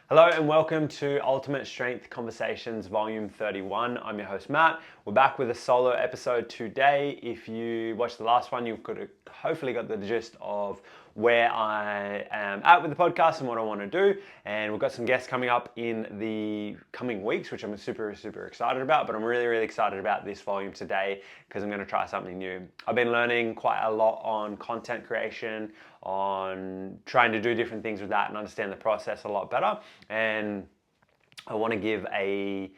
Hello and welcome to Ultimate Strength Conversations Volume 31. I'm your host Matt. We're back with a solo episode today. If you watched the last one, you've hopefully got the gist of where I am at with the podcast and what I want to do. And we've got some guests coming up in the coming weeks, which I'm super excited about. But I'm really excited about this volume today because I'm going to try something new. I've been learning quite a lot on content creation, on trying to do different things with that and understand the process a lot better. And I want to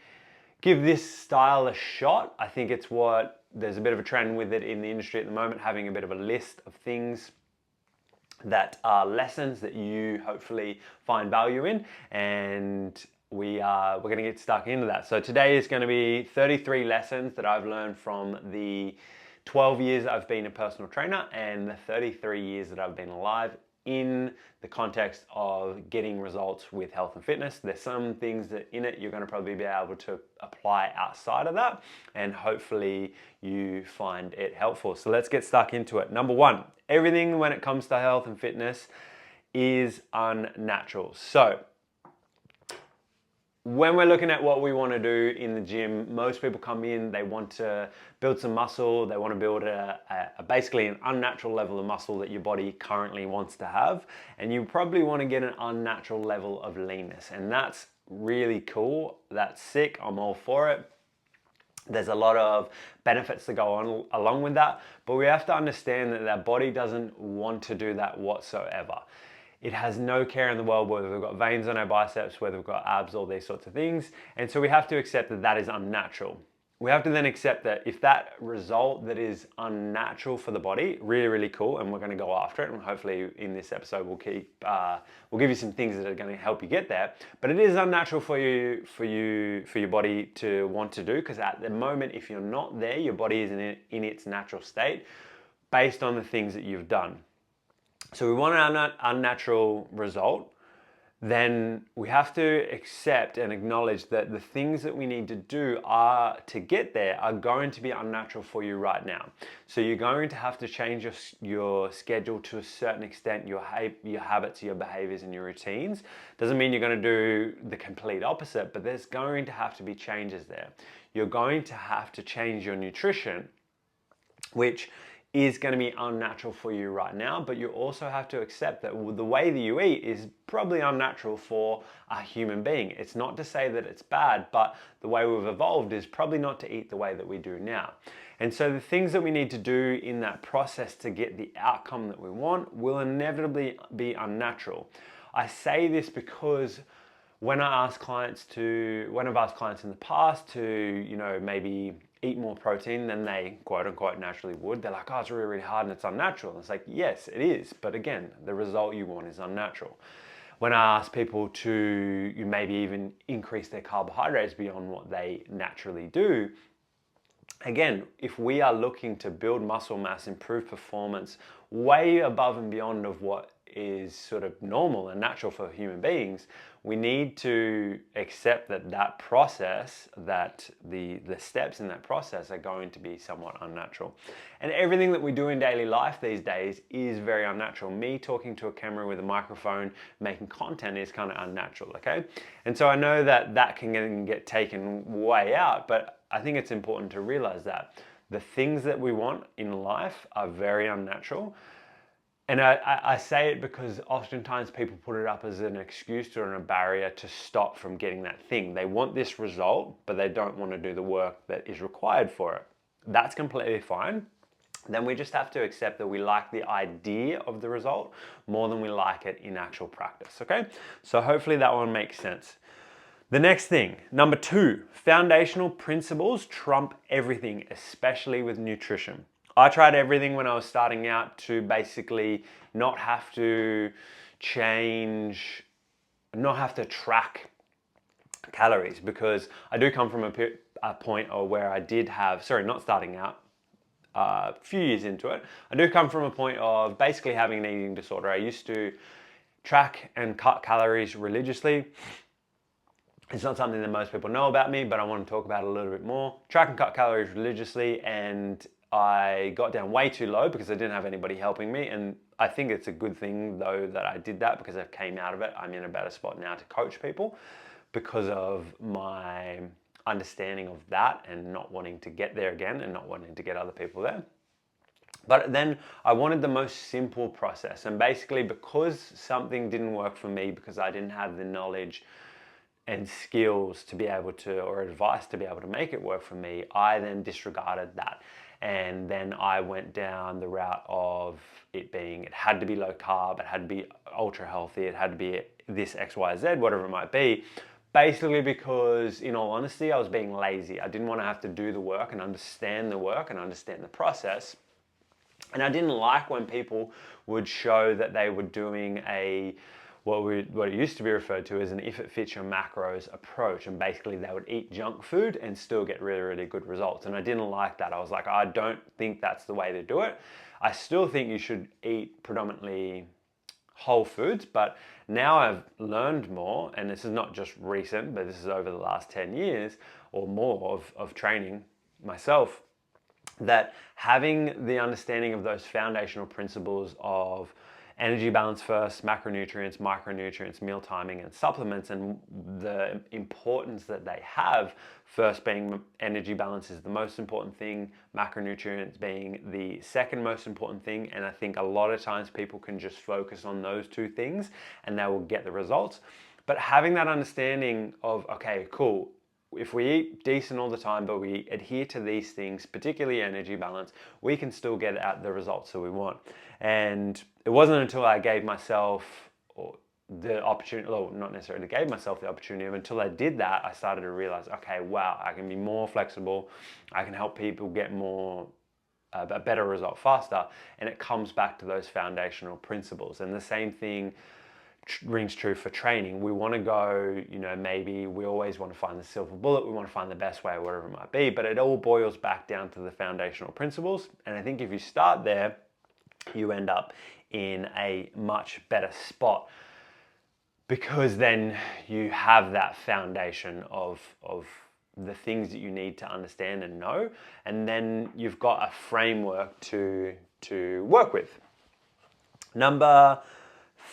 give this style a shot. I think there's a bit of a trend with it in the industry at the moment, having a bit of a list of things that are lessons that you hopefully find value in, and we're going to get stuck into that. So today is going to be 33 lessons that I've learned from the 12 years I've been a personal trainer and the 33 years that I've been alive in the context of getting results with health and fitness. There's some things that in it you're going to probably be able to apply outside of that, and hopefully you find it helpful. So let's get stuck into it. Number one, everything when it comes to health and fitness is unnatural. So when we're looking at what we want to do in the gym, most people come in, they want to build some muscle, they want to build basically an unnatural level of muscle that your body currently wants to have, and you probably want to get an unnatural level of leanness, and that's really cool, that's sick, I'm all for it. There's a lot of benefits that go on along with that, but we have to understand that our body doesn't want to do that whatsoever. It has no care in the world whether we've got veins on our biceps, whether we've got abs, all these sorts of things. And so we have to accept that that is unnatural. We have to then accept that if that result that is unnatural for the body, really cool, and we're going to go after it. And hopefully in this episode we'll give you some things that are going to help you get there. But it is unnatural for your body to want to do, because at the moment, if you're not there, your body is in its natural state based on the things that you've done. So we want an unnatural result, then we have to accept and acknowledge that the things that we need to do to get there are going to be unnatural for you right now. So you're going to have to change your schedule to a certain extent, your habits, your behaviors, and your routines. Doesn't mean you're going to do the complete opposite, but there's going to have to be changes there. You're going to have to change your nutrition, which is going to be unnatural for you right now, but you also have to accept that the way that you eat is probably unnatural for a human being. It's not to say that it's bad, but the way we've evolved is probably not to eat the way that we do now. And so the things that we need to do in that process to get the outcome that we want will inevitably be unnatural. I say this because when I've asked clients in the past to, maybe eat more protein than they quote unquote naturally would, they're like, oh, it's really hard and it's unnatural. And it's like, yes, it is. But again, the result you want is unnatural. When I ask people to maybe even increase their carbohydrates beyond what they naturally do, again, if we are looking to build muscle mass, improve performance way above and beyond of what is sort of normal and natural for human beings, we need to accept that process, that the steps in that process are going to be somewhat unnatural. And everything that we do in daily life these days is very unnatural. Me talking to a camera with a microphone, making content is kind of unnatural, okay? And so I know that can get taken way out, but I think it's important to realize that the things that we want in life are very unnatural. And I say it because oftentimes people put it up as an excuse or a barrier to stop from getting that thing. They want this result, but they don't want to do the work that is required for it. That's completely fine. Then we just have to accept that we like the idea of the result more than we like it in actual practice, okay? So hopefully that one makes sense. The next thing, number 2, foundational principles trump everything, especially with nutrition. I tried everything when I was starting out to basically not have to track calories, because I do come from a point where I did have, not starting out, a few years into it, I do come from a point of basically having an eating disorder. I used to track and cut calories religiously. It's not something that most people know about me, but I want to talk about it a little bit more. Track and cut calories religiously, and I got down way too low because I didn't have anybody helping me. And I think it's a good thing though that I did that, because I came out of it. I'm in a better spot now to coach people because of my understanding of that and not wanting to get there again and not wanting to get other people there. But then I wanted the most simple process. And basically, because something didn't work for me, because I didn't have the knowledge and skills to be able to, or advice to be able to make it work for me, I then disregarded that. And then I went down the route of it had to be low carb, it had to be ultra healthy, it had to be this X, Y, Z, whatever it might be. Basically because, in all honesty, I was being lazy. I didn't want to have to do the work and understand the process. And I didn't like when people would show that they were doing what it used to be referred to as an if it fits your macros approach. And basically they would eat junk food and still get really, really good results. And I didn't like that. I was like, I don't think that's the way to do it. I still think you should eat predominantly whole foods, but now I've learned more, and this is not just recent, but this is over the last 10 years or more of training myself, that having the understanding of those foundational principles of energy balance first, macronutrients, micronutrients, meal timing, and supplements, and the importance that they have, first being energy balance is the most important thing, macronutrients being the second most important thing. And I think a lot of times people can just focus on those two things and they will get the results. But having that understanding of, okay, cool, if we eat decent all the time, but we adhere to these things, particularly energy balance, we can still get at the results that we want. And it wasn't until I gave myself the opportunity, well, not necessarily gave myself the opportunity, but until I did that, I started to realize, okay, wow, I can be more flexible. I can help people get a better result faster. And it comes back to those foundational principles. And the same thing rings true for training. We want to go, maybe we always want to find the silver bullet, we want to find the best way, whatever it might be, but it all boils back down to the foundational principles. And I think if you start there, you end up in a much better spot, because then you have that foundation of the things that you need to understand and know, and then you've got a framework to work with. Number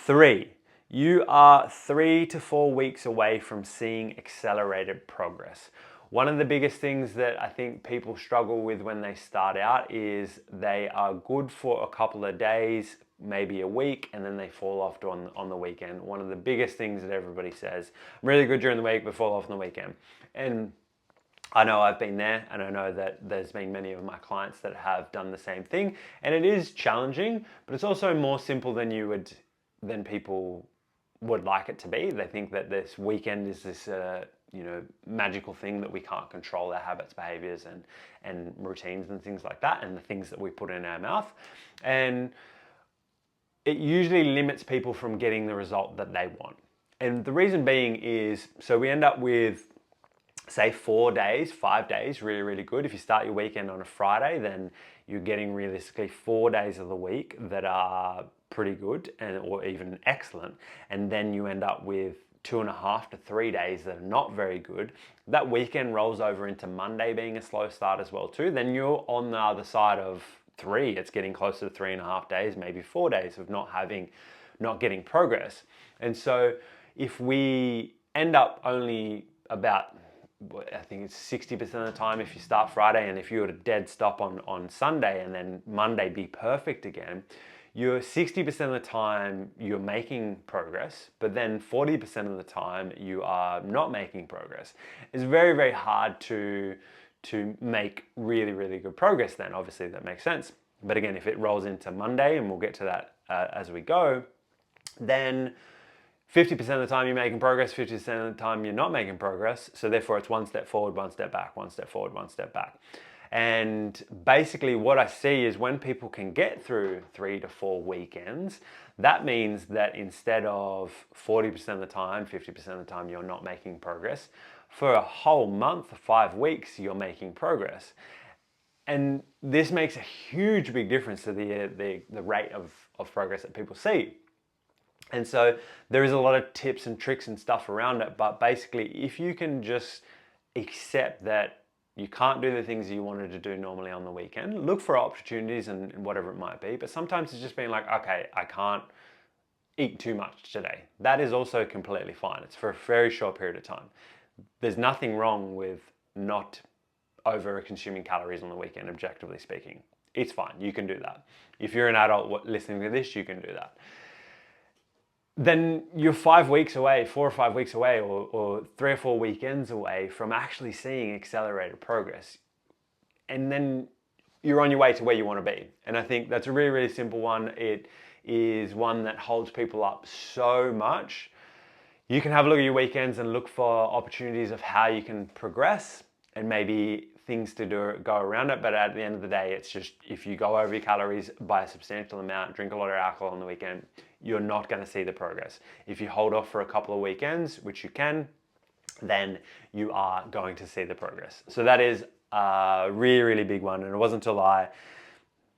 3, you are 3 to 4 weeks away from seeing accelerated progress. One of the biggest things that I think people struggle with when they start out is they are good for a couple of days, maybe a week, and then they fall off on the weekend. One of the biggest things that everybody says, I'm really good during the week, but fall off on the weekend. And I know I've been there, and I know that there's been many of my clients that have done the same thing. And it is challenging, but it's also more simple than people would like it to be. They think that this weekend is this magical thing that we can't control, our habits, behaviors, and routines and things like that, and the things that we put in our mouth. And it usually limits people from getting the result that they want. And the reason being is, so we end up with, say, 4 days, 5 days, really, really good. If you start your weekend on a Friday, then you're getting realistically 4 days of the week that are pretty good or even excellent. And then you end up with 2.5 to 3 days that are not very good. That weekend rolls over into Monday being a slow start as well too. Then you're on the other side of 3. It's getting closer to 3.5 days, maybe 4 days of not getting progress. And so if we end up only about, I think it's 60% of the time if you start Friday, and if you were to dead stop on Sunday and then Monday be perfect again, you're 60% of the time you're making progress, but then 40% of the time you are not making progress. It's very, very hard to make really, really good progress then. Obviously that makes sense. But again, if it rolls into Monday, and we'll get to that as we go, then 50% of the time you're making progress, 50% of the time you're not making progress. So therefore it's one step forward, one step back, one step forward, one step back. And basically what I see is when people can get through 3 to 4 weekends, that means that instead of 40% of the time, 50% of the time you're not making progress, for a whole month, 5 weeks, you're making progress. And this makes a huge big difference to the rate of progress that people see. And so there is a lot of tips and tricks and stuff around it, but basically if you can just accept that You can't do the things you wanted to do normally on the weekend. Look for opportunities and whatever it might be. But sometimes it's just being like, okay, I can't eat too much today. That is also completely fine. It's for a very short period of time. There's nothing wrong with not over consuming calories on the weekend, objectively speaking. It's fine. You can do that. If you're an adult listening to this, you can do that. Then you're 5 weeks away, 4 or 5 weeks away, or 3 or 4 weekends away from actually seeing accelerated progress. And then you're on your way to where you want to be. And I think that's a really, really simple one. It is one that holds people up so much. You can have a look at your weekends and look for opportunities of how you can progress and maybe things to go around it. But at the end of the day, it's just, if you go over your calories by a substantial amount, drink a lot of alcohol on the weekend, you're not going to see the progress. If you hold off for a couple of weekends, which you can, then you are going to see the progress. So that is a really, really big one. And it wasn't until I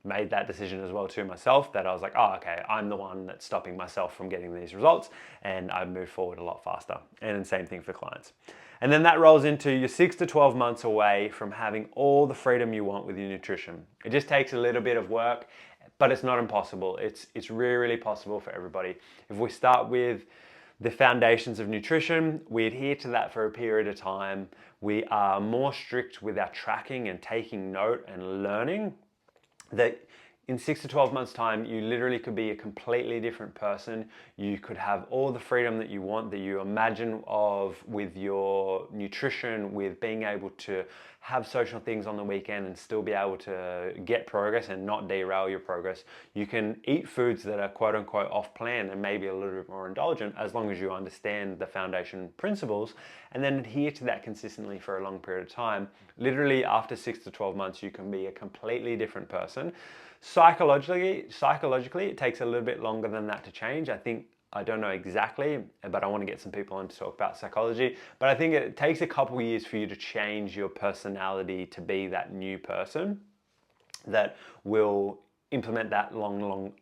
made that decision as well to myself that I was like, oh, okay, I'm the one that's stopping myself from getting these results, and I moved forward a lot faster. And same thing for clients. And then that rolls into you're 6 to 12 months away from having all the freedom you want with your nutrition. It just takes a little bit of work, but it's not impossible. It's really, really possible for everybody. If we start with the foundations of nutrition, we adhere to that for a period of time. We are more strict with our tracking and taking note and learning that in 6 to 12 months time, you literally could be a completely different person. You could have all the freedom that you want, that you imagine of with your nutrition, with being able to have social things on the weekend and still be able to get progress and not derail your progress. You can eat foods that are quote unquote off plan and maybe a little bit more indulgent, as long as you understand the foundation principles and then adhere to that consistently for a long period of time. Literally after 6 to 12 months, you can be a completely different person. Psychologically, it takes a little bit longer than that to change. I don't know exactly, but I want to get some people on to talk about psychology. But I think it takes a couple of years for you to change your personality to be that new person that will implement that long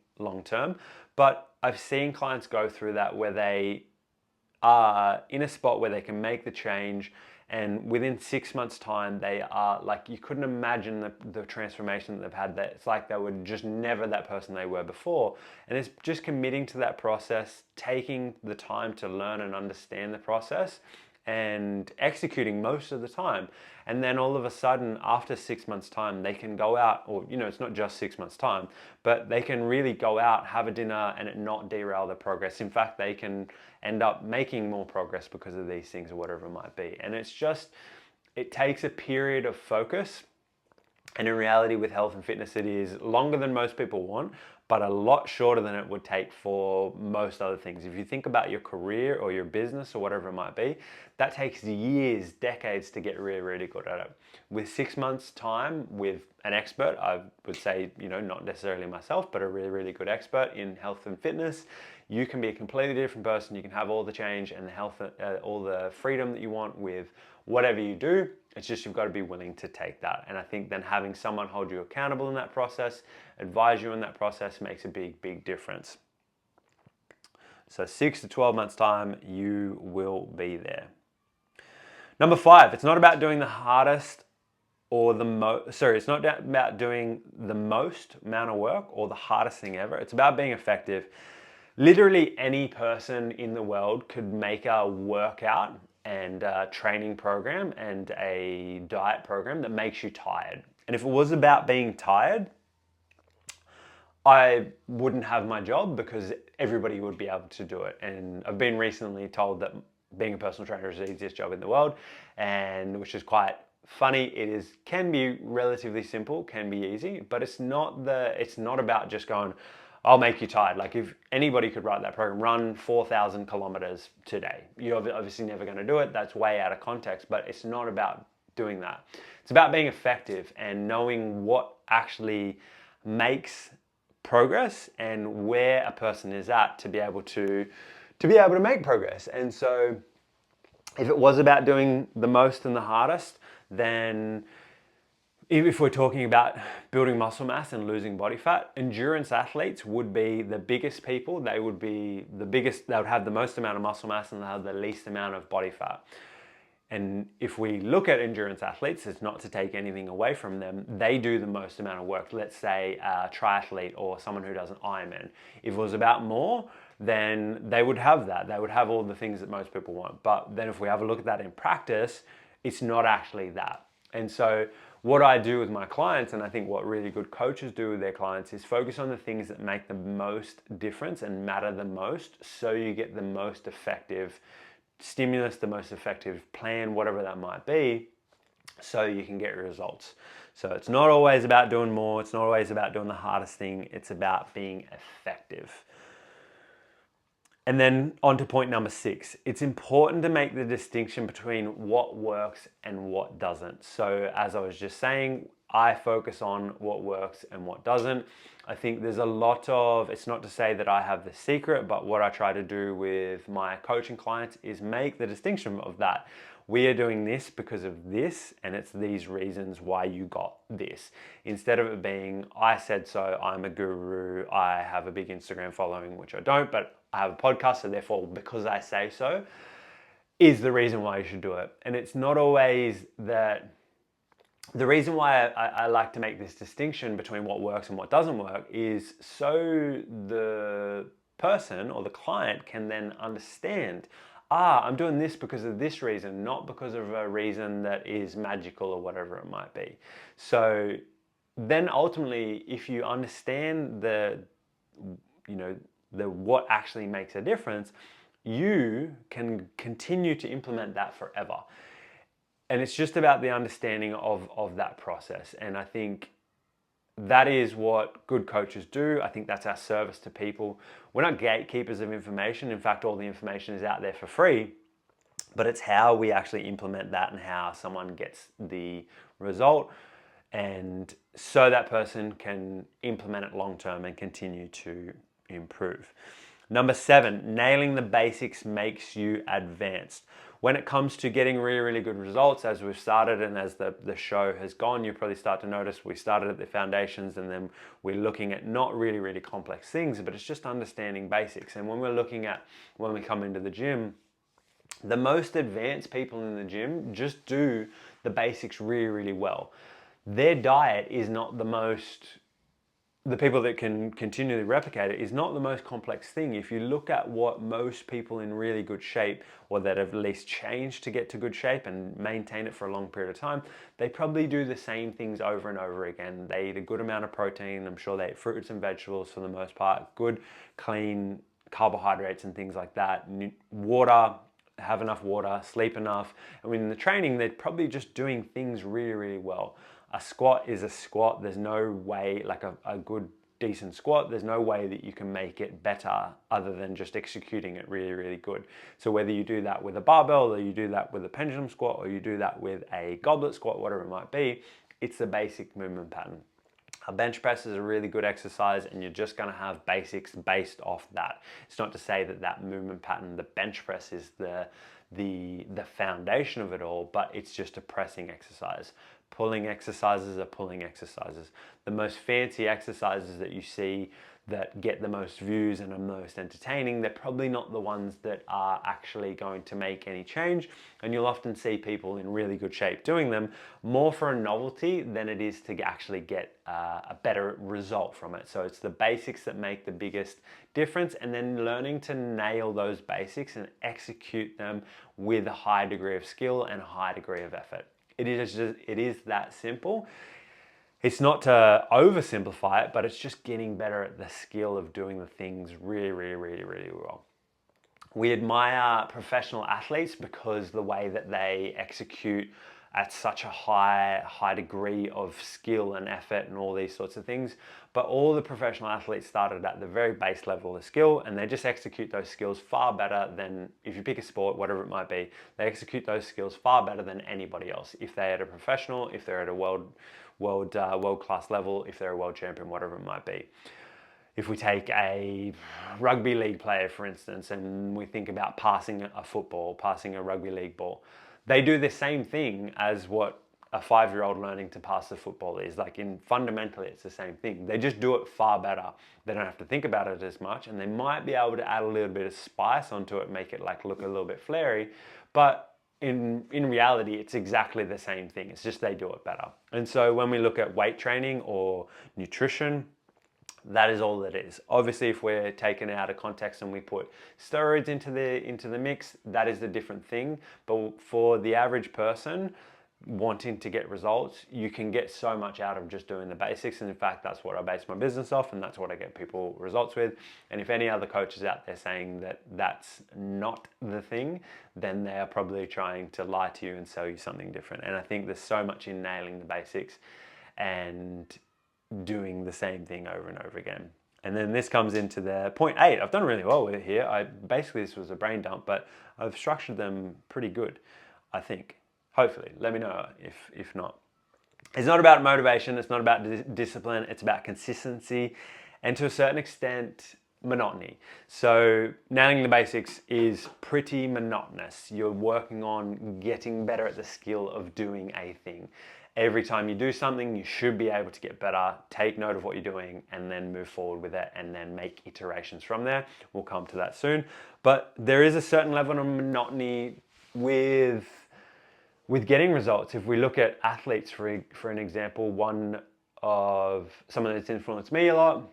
term. But I've seen clients go through that where they are in a spot where they can make the change, and within 6 months time they are like, you couldn't imagine the transformation that they've had. That it's like they were just never that person they were before. And it's just committing to that process, taking the time to learn and understand the process and executing most of the time. And then all of a sudden, after 6 months time, they can go out, or it's not just 6 months time, but they can really go out, have a dinner and it not derail their progress. In fact, they can end up making more progress because of these things or whatever it might be. And it takes a period of focus. And in reality, with health and fitness, it is longer than most people want, but a lot shorter than it would take for most other things. If you think about your career or your business or whatever it might be, that takes years, decades to get really, really good at it. With 6 months time with an expert, I would say, not necessarily myself, but a really, really good expert in health and fitness, you can be a completely different person. You can have all the change and the health, all the freedom that you want with whatever you do. It's just you've got to be willing to take that. And I think then having someone hold you accountable in that process, advise you in that process, makes a big, big difference. So 6 to 12 months time, you will be there. Number 5, it's not about doing the hardest or it's not about doing the most amount of work or the hardest thing ever. It's about being effective. Literally any person in the world could make a workout and a training program and a diet program that makes you tired. And if it was about being tired, I wouldn't have my job because everybody would be able to do it. And I've been recently told that being a personal trainer is the easiest job in the world, and which is quite funny. It can be relatively simple, can be easy, but it's not about just going, I'll make you tired. Like if anybody could write that program, run 4,000 kilometers today. You're obviously never going to do it. That's way out of context, but it's not about doing that. It's about being effective and knowing what actually makes progress and where a person is at to be able to make progress. And so if it was about doing the most and the hardest, then if we're talking about building muscle mass and losing body fat, endurance athletes would be the biggest people. They would have the most amount of muscle mass and they have the least amount of body fat. And if we look at endurance athletes, it's not to take anything away from them. They do the most amount of work. Let's say a triathlete or someone who does an Ironman. If it was about more, then they would have that. They would have all the things that most people want. But then if we have a look at that in practice, it's not actually that. And so what I do with my clients, and I think what really good coaches do with their clients, is focus on the things that make the most difference and matter the most, so you get the most effective stimulus, the most effective plan, whatever that might be, so you can get results. So it's not always about doing more. It's not always about doing the hardest thing. It's about being effective. And then on to point number 6. It's important to make the distinction between what works and what doesn't. So as I was just saying, I focus on what works and what doesn't. I think there's a lot of, it's not to say that I have the secret, but what I try to do with my coaching clients is make the distinction of that. We are doing this because of this, and it's these reasons why you got this. Instead of it being, I said so, I'm a guru, I have a big Instagram following, which I don't, but I have a podcast, so therefore, because I say so, is the reason why you should do it. And it's not always that. The reason why I like to make this distinction between what works and what doesn't work is so the person or the client can then understand, I'm doing this because of this reason, not because of a reason that is magical or whatever it might be. So then ultimately, if you understand the what actually makes a difference, you can continue to implement that forever. And it's just about the understanding of that process. And I think that is what good coaches do. I think that's our service to people. We're not gatekeepers of information. In fact, all the information is out there for free, but it's how we actually implement that and how someone gets the result. And so that person can implement it long-term and continue to improve. Number 7, nailing the basics makes you advanced. When it comes to getting really, really good results, as we've started and as the show has gone, you probably start to notice we started at the foundations and then we're looking at not really, really complex things, but it's just understanding basics. And when we come into the gym, the most advanced people in the gym just do the basics really, really well. Their diet is not the people that can continually replicate it is not the most complex thing. If you look at what most people in really good shape, or that have at least changed to get to good shape and maintain it for a long period of time, they probably do the same things over and over again. They eat a good amount of protein. I'm sure they eat fruits and vegetables for the most part, good, clean carbohydrates and things like that. Water, have enough water, sleep enough. And in the training, they're probably just doing things really, really well. A squat is a squat. There's no way, like a good, decent squat, there's no way that you can make it better other than just executing it really, really good. So whether you do that with a barbell, or you do that with a pendulum squat, or you do that with a goblet squat, whatever it might be, it's the basic movement pattern. A bench press is a really good exercise, and you're just going to have basics based off that. It's not to say that that movement pattern, the bench press, is the foundation of it all, but it's just a pressing exercise. Pulling exercises are pulling exercises. The most fancy exercises that you see that get the most views and are most entertaining, they're probably not the ones that are actually going to make any change. And you'll often see people in really good shape doing them more for a novelty than it is to actually get a better result from it. So it's the basics that make the biggest difference, and then learning to nail those basics and execute them with a high degree of skill and a high degree of effort. It is that simple. It's not to oversimplify it, but it's just getting better at the skill of doing the things really, really, really, really well. We admire professional athletes because the way that they execute at such a high degree of skill and effort and all these sorts of things. But all the professional athletes started at the very base level of skill, and they just execute those skills far better than, if you pick a sport, whatever it might be, they execute those skills far better than anybody else. If they're at a professional, if they're at a world-class level, if they're a world champion, whatever it might be. If we take a rugby league player, for instance, and we think about passing a football, passing a rugby league ball, they do the same thing as what a 5-year-old learning to pass the football is. Fundamentally, it's the same thing. They just do it far better. They don't have to think about it as much, and they might be able to add a little bit of spice onto it, make it look a little bit flary, but in reality, it's exactly the same thing. It's just they do it better. And so when we look at weight training or nutrition, that is all it is. Obviously, if we're taken out of context and we put steroids into the mix, that is a different thing. But for the average person wanting to get results, you can get so much out of just doing the basics. And in fact, that's what I base my business off, and that's what I get people results with. And if any other coaches out there saying that that's not the thing, then they are probably trying to lie to you and sell you something different. And I think there's so much in nailing the basics and doing the same thing over and over again. And then this comes into the point 8. I've done really well with it here. Basically, this was a brain dump, but I've structured them pretty good, I think. Hopefully, let me know if not. It's not about motivation, it's not about discipline, it's about consistency and to a certain extent, monotony. So nailing the basics is pretty monotonous. You're working on getting better at the skill of doing a thing. Every time you do something, you should be able to get better, take note of what you're doing, and then move forward with it, and then make iterations from there. We'll come to that soon. But there is a certain level of monotony with getting results. If we look at athletes, for an example, one of someone that's influenced me a lot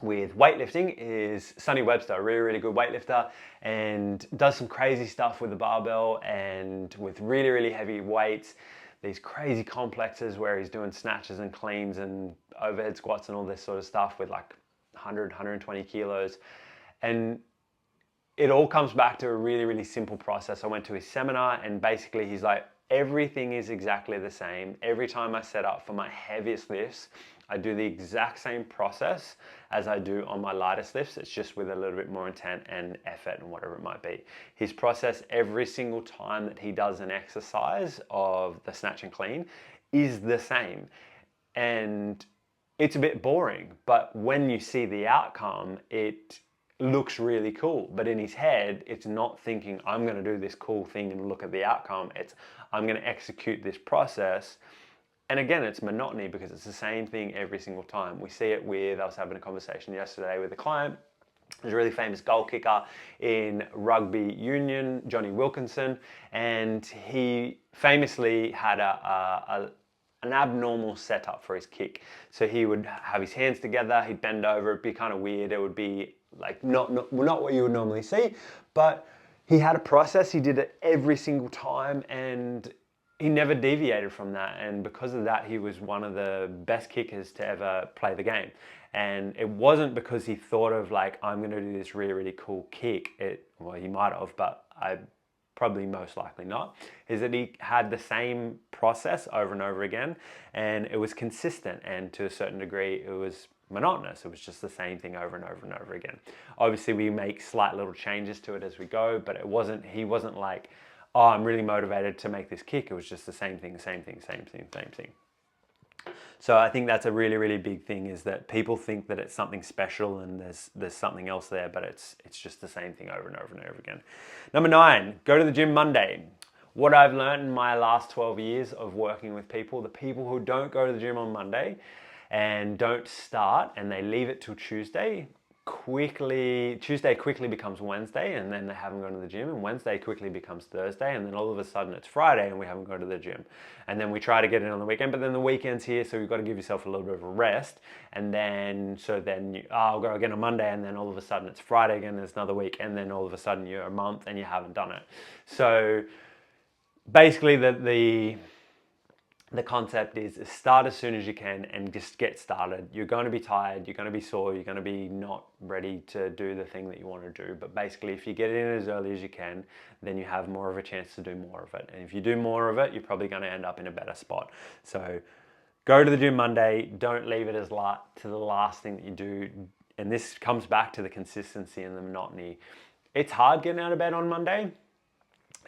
with weightlifting is Sonny Webster, a really, really good weightlifter, and does some crazy stuff with the barbell and with really, really heavy weights. These crazy complexes where he's doing snatches and cleans and overhead squats and all this sort of stuff with like 100, 120 kilos. And it all comes back to a really, really simple process. I went to his seminar and basically he's like, everything is exactly the same. Every time I set up for my heaviest lifts, I do the exact same process as I do on my lightest lifts. It's just with a little bit more intent and effort and whatever it might be. His process every single time that he does an exercise of the snatch and clean is the same. And it's a bit boring, but when you see the outcome, it looks really cool. But in his head, it's not thinking, I'm going to do this cool thing and look at the outcome. It's, I'm going to execute this process. And again, it's monotony because it's the same thing every single time. We see it with, I was having a conversation yesterday with a client. There's a really famous goal kicker in rugby union, Johnny Wilkinson, and he famously had an abnormal setup for his kick. So he would have his hands together, he'd bend over, it'd be kind of weird. It would be like not what you would normally see, but he had a process. He did it every single time and he never deviated from that. And because of that, he was one of the best kickers to ever play the game. And it wasn't because he thought of like, I'm going to do this really, really cool kick. Well, he might have, but I probably most likely not, is that he had the same process over and over again, and it was consistent, and to a certain degree it was monotonous. It was just the same thing over and over and over again. Obviously we make slight little changes to it as we go, but he wasn't like, oh, I'm really motivated to make this kick. It was just the same thing, same thing, same thing, same thing. So I think that's a really, really big thing, is that people think that it's something special and there's something else there, but it's just the same thing over and over and over again. Number 9, go to the gym Monday. What I've learned in my last 12 years of working with people, the people who don't go to the gym on Monday and don't start and they leave it till Tuesday quickly becomes Wednesday, and then they haven't gone to the gym, and Wednesday quickly becomes Thursday, and then all of a sudden it's Friday and we haven't gone to the gym. And then we try to get in on the weekend, but then the weekend's here, so you've got to give yourself a little bit of a rest. And then, I'll go again on Monday, and then all of a sudden it's Friday again, there's another week, and then all of a sudden you're a month and you haven't done it. So basically the concept is start as soon as you can and just get started. You're going to be tired, you're going to be sore, you're going to be not ready to do the thing that you want to do. But basically, if you get in as early as you can, then you have more of a chance to do more of it. And if you do more of it, you're probably going to end up in a better spot. So go to the gym Monday. Don't leave it as to the last thing that you do. And this comes back to the consistency and the monotony. It's hard getting out of bed on Monday,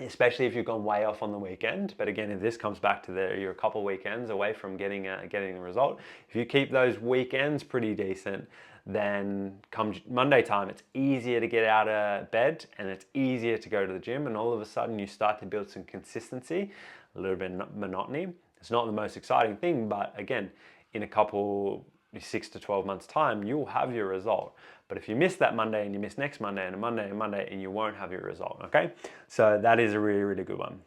especially if you've gone way off on the weekend. But again, if this comes back to you're a couple weekends away from getting a result. If you keep those weekends pretty decent, then come Monday time, it's easier to get out of bed and it's easier to go to the gym. And all of a sudden you start to build some consistency, a little bit of monotony. It's not the most exciting thing, but again, in a couple 6 to 12 months time, you'll have your result. But if you miss that Monday and you miss next Monday and a Monday and Monday, and you won't have your result, okay? So that is a really, really good one.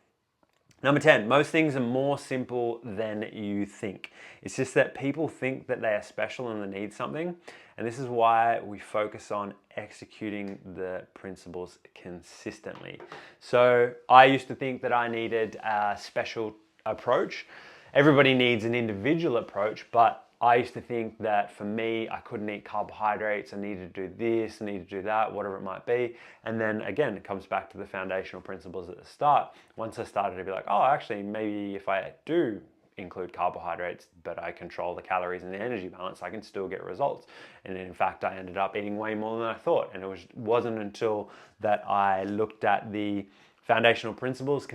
Number 10, most things are more simple than you think. It's just that people think that they are special and they need something. And this is why we focus on executing the principles consistently. So I used to think that I needed a special approach. Everybody needs an individual approach, but I used to think that for me, I couldn't eat carbohydrates, I needed to do this, I needed to do that, whatever it might be. And then again, it comes back to the foundational principles at the start. Once I started to be like, oh, actually, maybe if I do include carbohydrates, but I control the calories and the energy balance, I can still get results. And in fact, I ended up eating way more than I thought. And wasn't until that I looked at the foundational principles,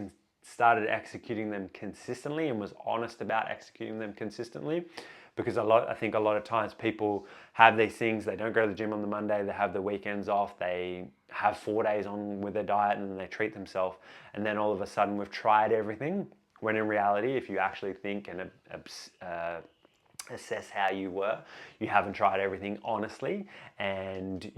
started executing them consistently and was honest about executing them consistently. Because I think a lot of times people have these things, they don't go to the gym on the Monday, they have the weekends off, they have 4 days on with their diet and then they treat themselves. And then all of a sudden we've tried everything. When in reality, if you actually think and assess how you were, you haven't tried everything honestly, and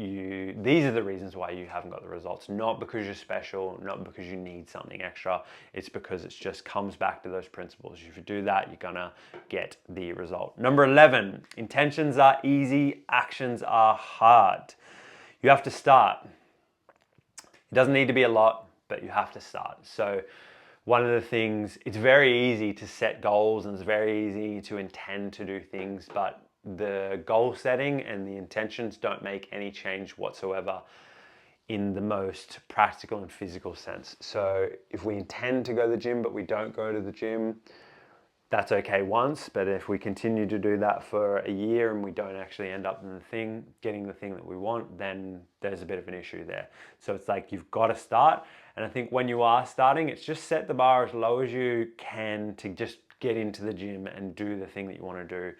these are the reasons why you haven't got the results. Not because you're special, not because you need something extra, it's because it just comes back to those principles. If you do that, you're gonna get the result. Number 11, intentions are easy, actions are hard. You have to start. It doesn't need to be a lot, but you have to start. So one of the things, it's very easy to set goals and it's very easy to intend to do things, but the goal setting and the intentions don't make any change whatsoever in the most practical and physical sense. So if we intend to go to the gym, but we don't go to the gym, that's okay once, but if we continue to do that for a year and we don't actually end up in getting the thing that we want, then there's a bit of an issue there. So it's like you've got to start. And I think when you are starting, it's just set the bar as low as you can to just get into the gym and do the thing that you want to do.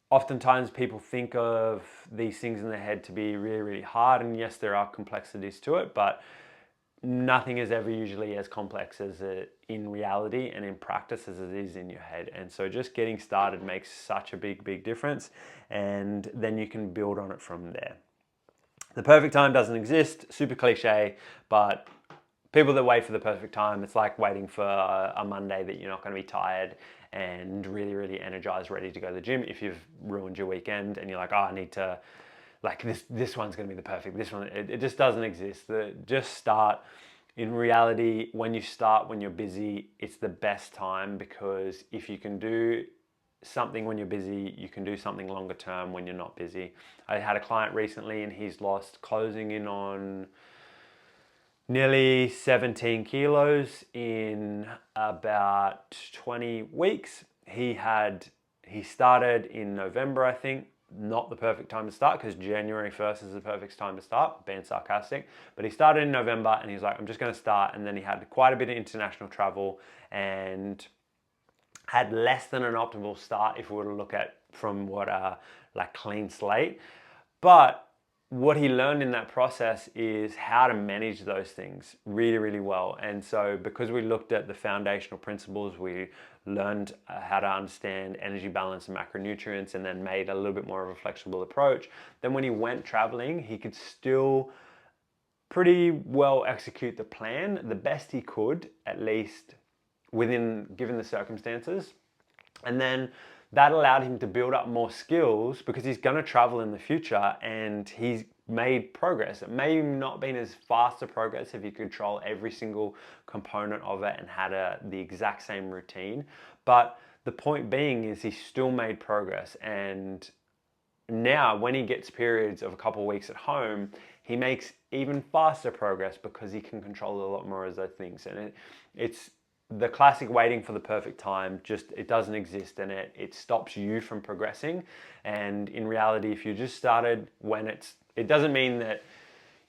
Oftentimes people think of these things in their head to be really, really hard. And yes, there are complexities to it, but nothing is ever usually as complex as it in reality and in practice as it is in your head. And so just getting started makes such a big difference, and then you can build on it from there. The perfect time doesn't exist, super cliche, but people that wait for the perfect time, it's like waiting for a Monday that you're not going to be tired and really energized, ready to go to the gym. If you've ruined your weekend and you're like, oh, I need to, like this one's going to be the perfect, this one, it just doesn't exist. Just start. In reality, when you start, when you're busy, it's the best time, because if you can do something when you're busy, you can do something longer term when you're not busy. I had a client recently and he's lost closing in on nearly 17 kilos in about 20 weeks. He started in November, I think. Not the perfect time to start, because January 1st is the perfect time to start, being sarcastic. But he started in November and he's like, I'm just going to start. And then he had quite a bit of international travel and had less than an optimal start if we were to look at from what like clean slate. But what he learned in that process is how to manage those things really well. And so because we looked at the foundational principles, we learned how to understand energy balance and macronutrients, and then made a little bit more of a flexible approach. Then when he went traveling, he could still pretty well execute the plan the best he could, at least given the circumstances. And then that allowed him to build up more skills, because he's going to travel in the future and he's made progress. It may not been as fast a progress if you control every single component of it and had the exact same routine. But the point being is he still made progress. And now when he gets periods of a couple of weeks at home, he makes even faster progress because he can control a lot more of those things. And it's the classic waiting for the perfect time, just it doesn't exist, and it stops you from progressing. And in reality, if you just started when it doesn't mean that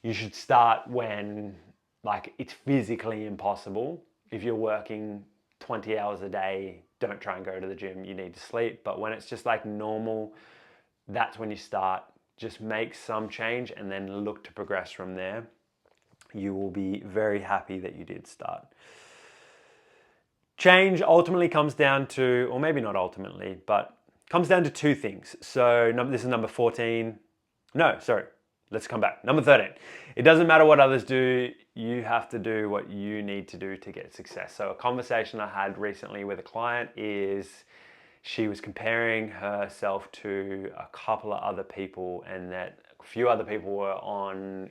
you should start when like it's physically impossible. If you're working 20 hours a day, don't try and go to the gym, you need to sleep. But when it's just like normal, that's when you start. Just make some change and then look to progress from there. You will be very happy that you did start. Change ultimately comes down to, or maybe not ultimately, but comes down to two things. So this is number 14. No, sorry. let's come back. Number 13, it doesn't matter what others do, you have to do what you need to do to get success. So a conversation I had recently with a client is she was comparing herself to a couple of other people, and that a few other people were on,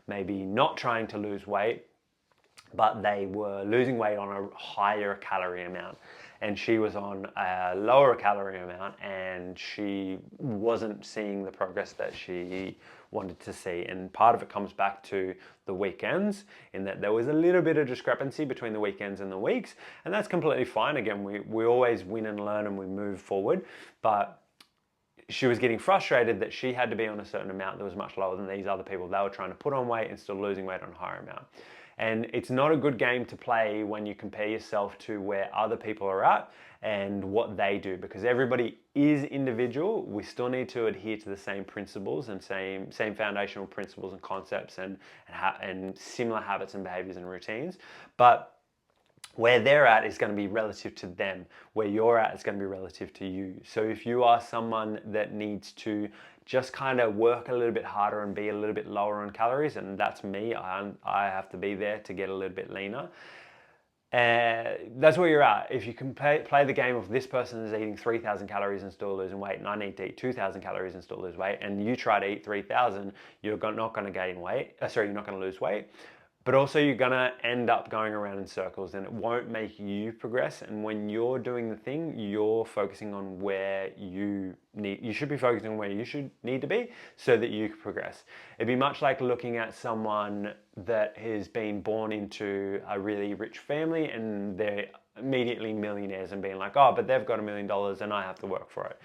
maybe not trying to lose weight, but they were losing weight on a higher calorie amount. And she was on a lower calorie amount, and she wasn't seeing the progress that she wanted to see. And part of it comes back to the weekends, in that there was a little bit of discrepancy between the weekends and the weeks. And that's completely fine. Again, we always win and learn and we move forward. But she was getting frustrated that she had to be on a certain amount that was much lower than these other people. They were trying to put on weight and still losing weight on a higher amount. And it's not a good game to play when you compare yourself to where other people are at and what they do, because everybody is individual. We still need to adhere to the same principles and same foundational principles and concepts and similar habits and behaviors and routines. But where they're at is going to be relative to them. Where you're at is going to be relative to you. So if you are someone that needs to just kind of work a little bit harder and be a little bit lower on calories, and that's me, I have to be there to get a little bit leaner. That's where you're at. If you can play the game of this person is eating 3,000 calories and still losing weight, and I need to eat 2,000 calories and still lose weight, and you try to eat 3,000, you're not going to gain weight. You're not going to lose weight. But also you're gonna end up going around in circles, and it won't make you progress. And when you're doing the thing, you're focusing on where you should be focusing on where you should need to be so that you can progress. It'd be much like looking at someone that has been born into a really rich family and they're immediately millionaires and being like, oh, but they've got $1 million and I have to work for it.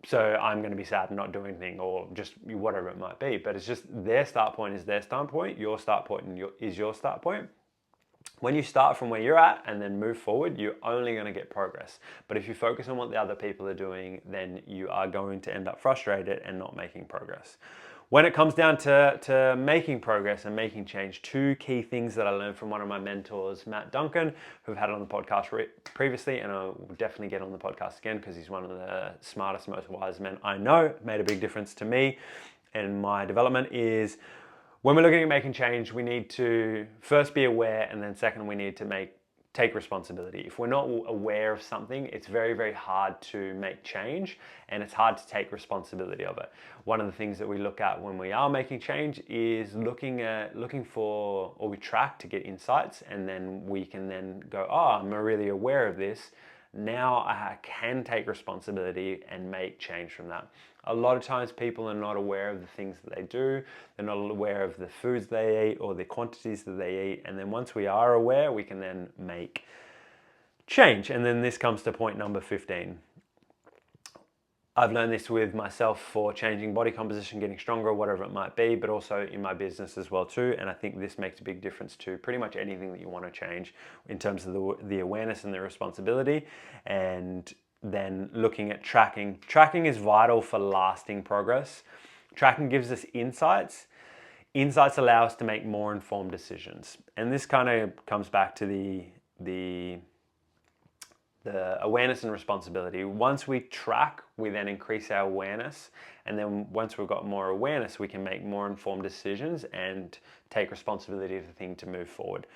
So I'm going to be sad and not do anything, or just whatever it might be. But it's just their start point is their start point. Your start point is your start point. When you start from where you're at and then move forward, you're only going to get progress. But if you focus on what the other people are doing, then you are going to end up frustrated and not making progress. When it comes down to making progress and making change, two key things that I learned from one of my mentors, Matt Duncan, who I've had on the podcast previously, and I'll definitely get on the podcast again because he's one of the smartest, most wise men I know, made a big difference to me and my development, is when we're looking at making change, we need to first be aware, and then second, we need to take responsibility. If we're not aware of something, it's very, very hard to make change, and it's hard to take responsibility of it. One of the things that we look at when we are making change is looking for, or we track to get insights, and then we can then go, oh, I'm really aware of this. Now I can take responsibility and make change from that. A lot of times people are not aware of the things that they do. They're not aware of the foods they eat or the quantities that they eat. And then once we are aware, we can then make change. And then this comes to point number 15. I've learned this with myself for changing body composition, getting stronger, whatever it might be, but also in my business as well too. And I think this makes a big difference to pretty much anything that you want to change in terms of the awareness and the responsibility. And then looking at tracking. Tracking is vital for lasting progress. Tracking gives us insights. Insights allow us to make more informed decisions. And this kind of comes back to the awareness and responsibility. Once we track, we then increase our awareness. And then once we've got more awareness, we can make more informed decisions and take responsibility of the thing to move forward.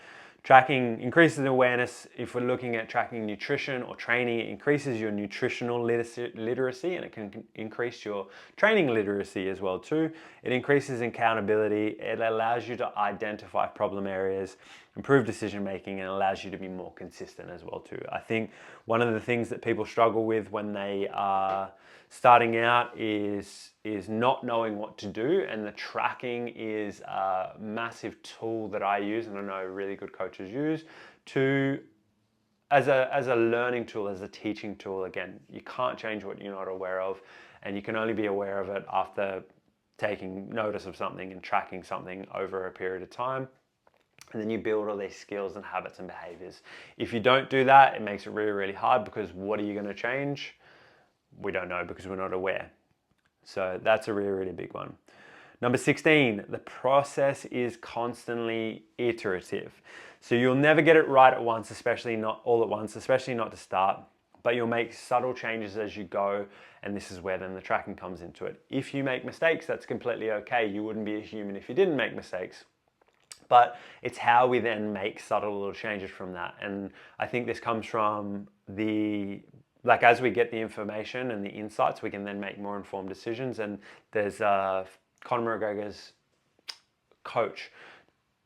Tracking increases awareness. If we're looking at tracking nutrition or training, it increases your nutritional literacy, and it can increase your training literacy as well too. It increases accountability. It allows you to identify problem areas, improve decision making, and allows you to be more consistent as well too. I think one of the things that people struggle with when they are starting out is not knowing what to do, and the tracking is a massive tool that I use, and I know really good coaches use, as a learning tool, as a teaching tool. Again, you can't change what you're not aware of, and you can only be aware of it after taking notice of something and tracking something over a period of time. And then you build all these skills and habits and behaviors. If you don't do that, it makes it really, really hard, because what are you going to change? We don't know, because we're not aware. So that's a really, really big one. Number 16, the process is constantly iterative. So you'll never get it right at once, especially not all at once, especially not to start. but you'll make subtle changes as you go, and this is where then the tracking comes into it. If you make mistakes, that's completely okay. You wouldn't be a human if you didn't make mistakes. But it's how we then make subtle little changes from that. And I think this comes from as we get the information and the insights, we can then make more informed decisions. And there's Conor McGregor's coach,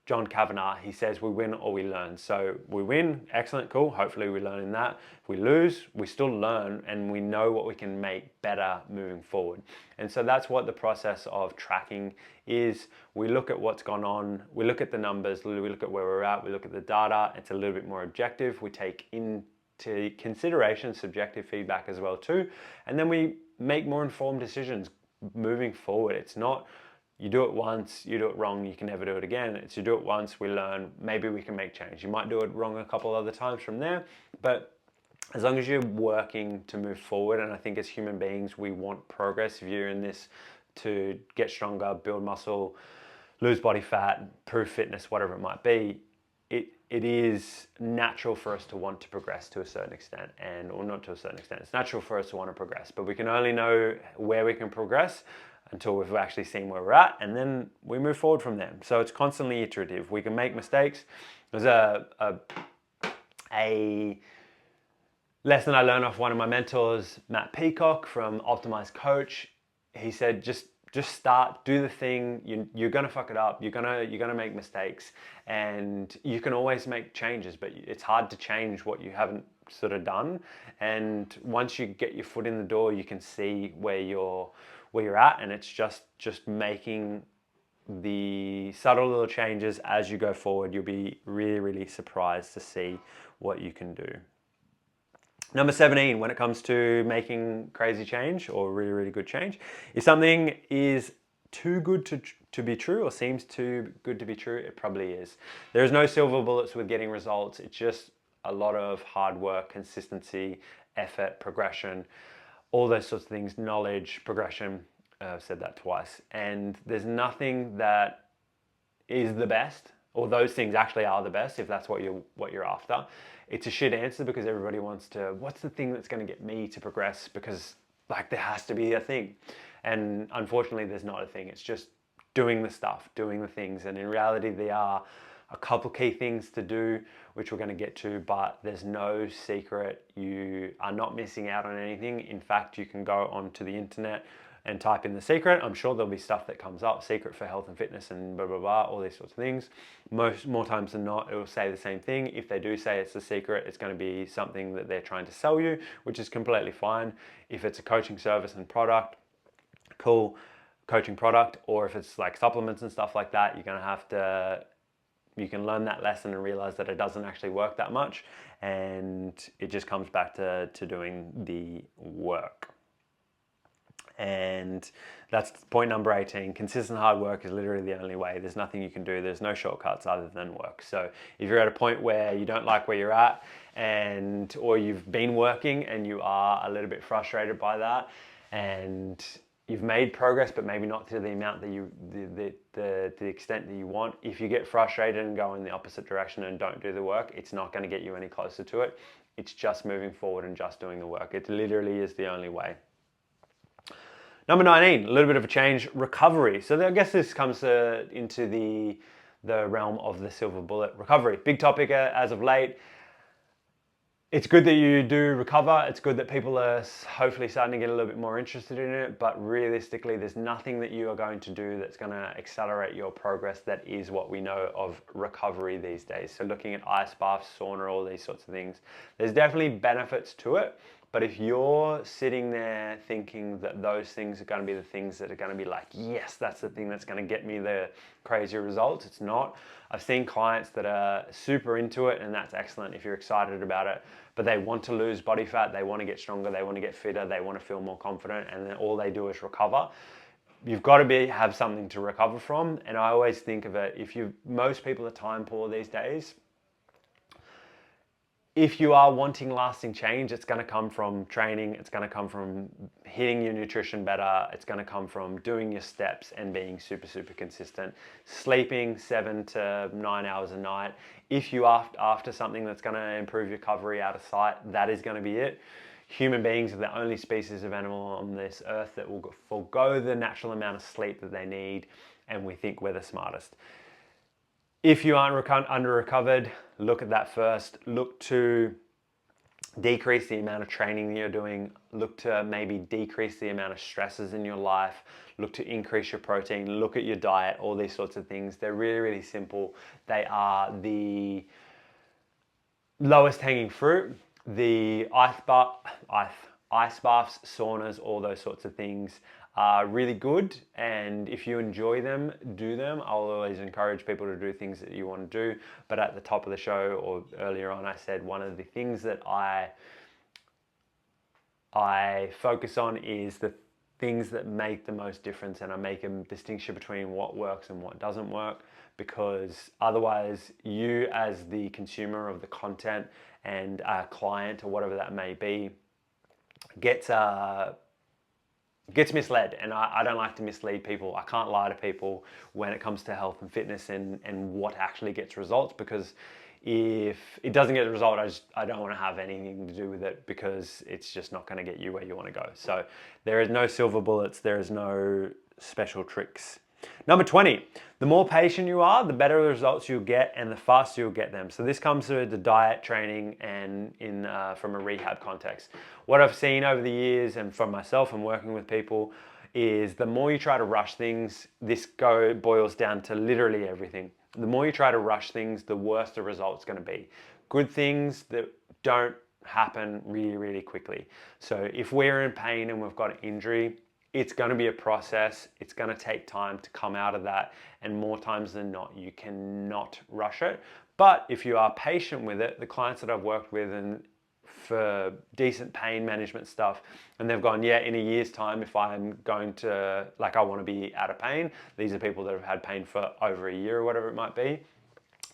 John Kavanagh, he says we win or we learn. So we win, excellent, cool. Hopefully we learn in that. If we lose, we still learn and we know what we can make better moving forward. And so that's what the process of tracking is. We look at what's gone on, we look at the numbers, we look at where we're at, we look at the data. It's a little bit more objective. We take into consideration subjective feedback as well too. And then we make more informed decisions moving forward. It's not, you do it once, you do it wrong, you can never do it again. It's you do it once, we learn, maybe we can make change. You might do it wrong a couple other times from there, but as long as you're working to move forward, and I think as human beings, we want progress. If you're in this to get stronger, build muscle, lose body fat, improve fitness, whatever it might be, it is natural for us to want to progress to a certain extent, or not to a certain extent. It's natural for us to want to progress, but we can only know where we can progress until we've actually seen where we're at, and then we move forward from there. So it's constantly iterative. We can make mistakes. There's a lesson I learned off one of my mentors, Matt Peacock from Optimized Coach. He said, just start, do the thing. You're gonna fuck it up. You're gonna make mistakes, and you can always make changes. But it's hard to change what you haven't sort of done. And once you get your foot in the door, you can see where you're at, and it's just making the subtle little changes as you go forward. You'll be really, really surprised to see what you can do. Number 17, when it comes to making crazy change or really, really good change, if something is too good to be true or seems too good to be true, it probably is. There is no silver bullets with getting results. It's just a lot of hard work, consistency, effort, progression, all those sorts of things, knowledge, progression. I've said that twice. And there's nothing that is the best, or those things actually are the best if that's what you're after. It's a shit answer because everybody wants to, what's the thing that's going to get me to progress? Because like there has to be a thing. And unfortunately there's not a thing. It's just doing the stuff, doing the things. And in reality there are a couple key things to do, which we're going to get to, but there's no secret. You are not missing out on anything. In fact, you can go onto the internet and type in the secret. I'm sure there'll be stuff that comes up, secret for health and fitness and blah, blah, blah, all these sorts of things. More times than not, it will say the same thing. If they do say it's a secret, it's going to be something that they're trying to sell you, which is completely fine. If it's a coaching service and product, cool, coaching product, or if it's like supplements and stuff like that, you're going to have to, you can learn that lesson and realize that it doesn't actually work that much. And it just comes back to doing the work. And that's point number 18. Consistent hard work is literally the only way. There's nothing you can do. There's no shortcuts other than work. So if you're at a point where you don't like where you're at, or you've been working and you are a little bit frustrated by that, and you've made progress, but maybe not to the amount that the extent that you want. If you get frustrated and go in the opposite direction and don't do the work, it's not going to get you any closer to it. It's just moving forward and just doing the work. It literally is the only way. Number 19, a little bit of a change, recovery. So I guess this comes into the realm of the silver bullet. Recovery, big topic as of late. It's good that you do recover. It's good that people are hopefully starting to get a little bit more interested in it, but realistically, there's nothing that you are going to do that's going to accelerate your progress. That is what we know of recovery these days. So looking at ice baths, sauna, all these sorts of things, there's definitely benefits to it. But if you're sitting there thinking that those things are going to be the things that are going to be like, yes, that's the thing that's going to get me the crazy results, it's not. I've seen clients that are super into it, and that's excellent if you're excited about it, but they want to lose body fat, they want to get stronger, they want to get fitter, they want to feel more confident, and then all they do is recover. You've got to have something to recover from. And I always think of it, most people are time poor these days. If you are wanting lasting change, it's going to come from training. It's going to come from hitting your nutrition better. It's going to come from doing your steps and being super, super consistent. Sleeping 7 to 9 hours a night. If you are after something that's going to improve your recovery out of sight, that is going to be it. human beings are the only species of animal on this earth that will forego the natural amount of sleep that they need, and we think we're the smartest. If you aren't under recovered, look at that first. Look to decrease the amount of training that you're doing. Look to maybe decrease the amount of stresses in your life. Look to increase your protein. Look at your diet, all these sorts of things. They're really, really simple. They are the lowest hanging fruit. The ice baths, saunas, all those sorts of things are really good, and if you enjoy them, do them. I'll always encourage people to do things that you want to do, but at the top of the show or earlier on I said one of the things that I focus on is the things that make the most difference, and I make a distinction between what works and what doesn't work, because otherwise you as the consumer of the content and a client or whatever that may be gets misled, and I don't like to mislead people. I can't lie to people when it comes to health and fitness and what actually gets results, because if it doesn't get the result, I don't want to have anything to do with it, because it's just not going to get you where you want to go. So there is no silver bullets, there is no special tricks. Number 20, the more patient you are, the better results you'll get and the faster you'll get them. So this comes to the diet, training, and from a rehab context. What I've seen over the years and from myself and working with people is the more you try to rush things, this boils down to literally everything. The more you try to rush things, the worse the result's going to be. Good things that don't happen really, really quickly. So if we're in pain and we've got an injury, it's going to be a process. It's going to take time to come out of that. And more times than not, you cannot rush it. But if you are patient with it, the clients that I've worked with and for decent pain management stuff, and they've gone, yeah, in a year's time, if I'm going to, like, I want to be out of pain. These are people that have had pain for over a year or whatever it might be.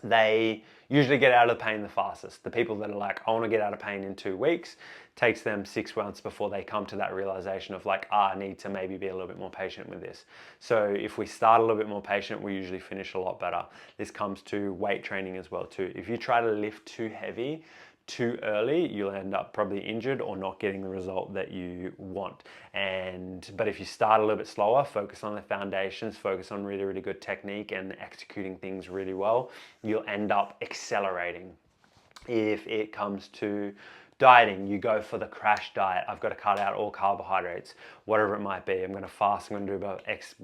They usually get out of the pain the fastest. The people that are like, I want to get out of pain in 2 weeks, takes them 6 months before they come to that realization of like, I need to maybe be a little bit more patient with this. So if we start a little bit more patient, we usually finish a lot better. This comes to weight training as well too. If you try to lift too heavy, too early, you'll end up probably injured or not getting the result that you want. But if you start a little bit slower, focus on the foundations, focus on really, really good technique and executing things really well, you'll end up accelerating. If it comes to dieting, you go for the crash diet. I've got to cut out all carbohydrates, whatever it might be. I'm going to fast, I'm going to do about X,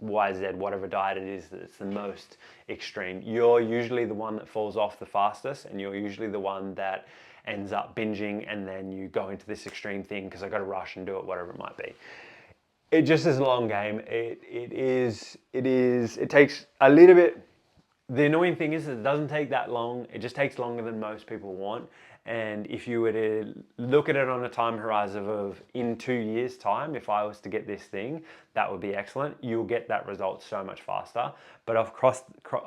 Y, Z, whatever diet it is that's the most extreme. You're usually the one that falls off the fastest, and you're usually the one that ends up binging, and then you go into this extreme thing because I've got to rush and do it, whatever it might be. It just is a long game. It takes a little bit. The annoying thing is it doesn't take that long. It just takes longer than most people want. And if you were to look at it on a time horizon of in 2 years' time, if I was to get this thing, that would be excellent. You'll get that result so much faster. But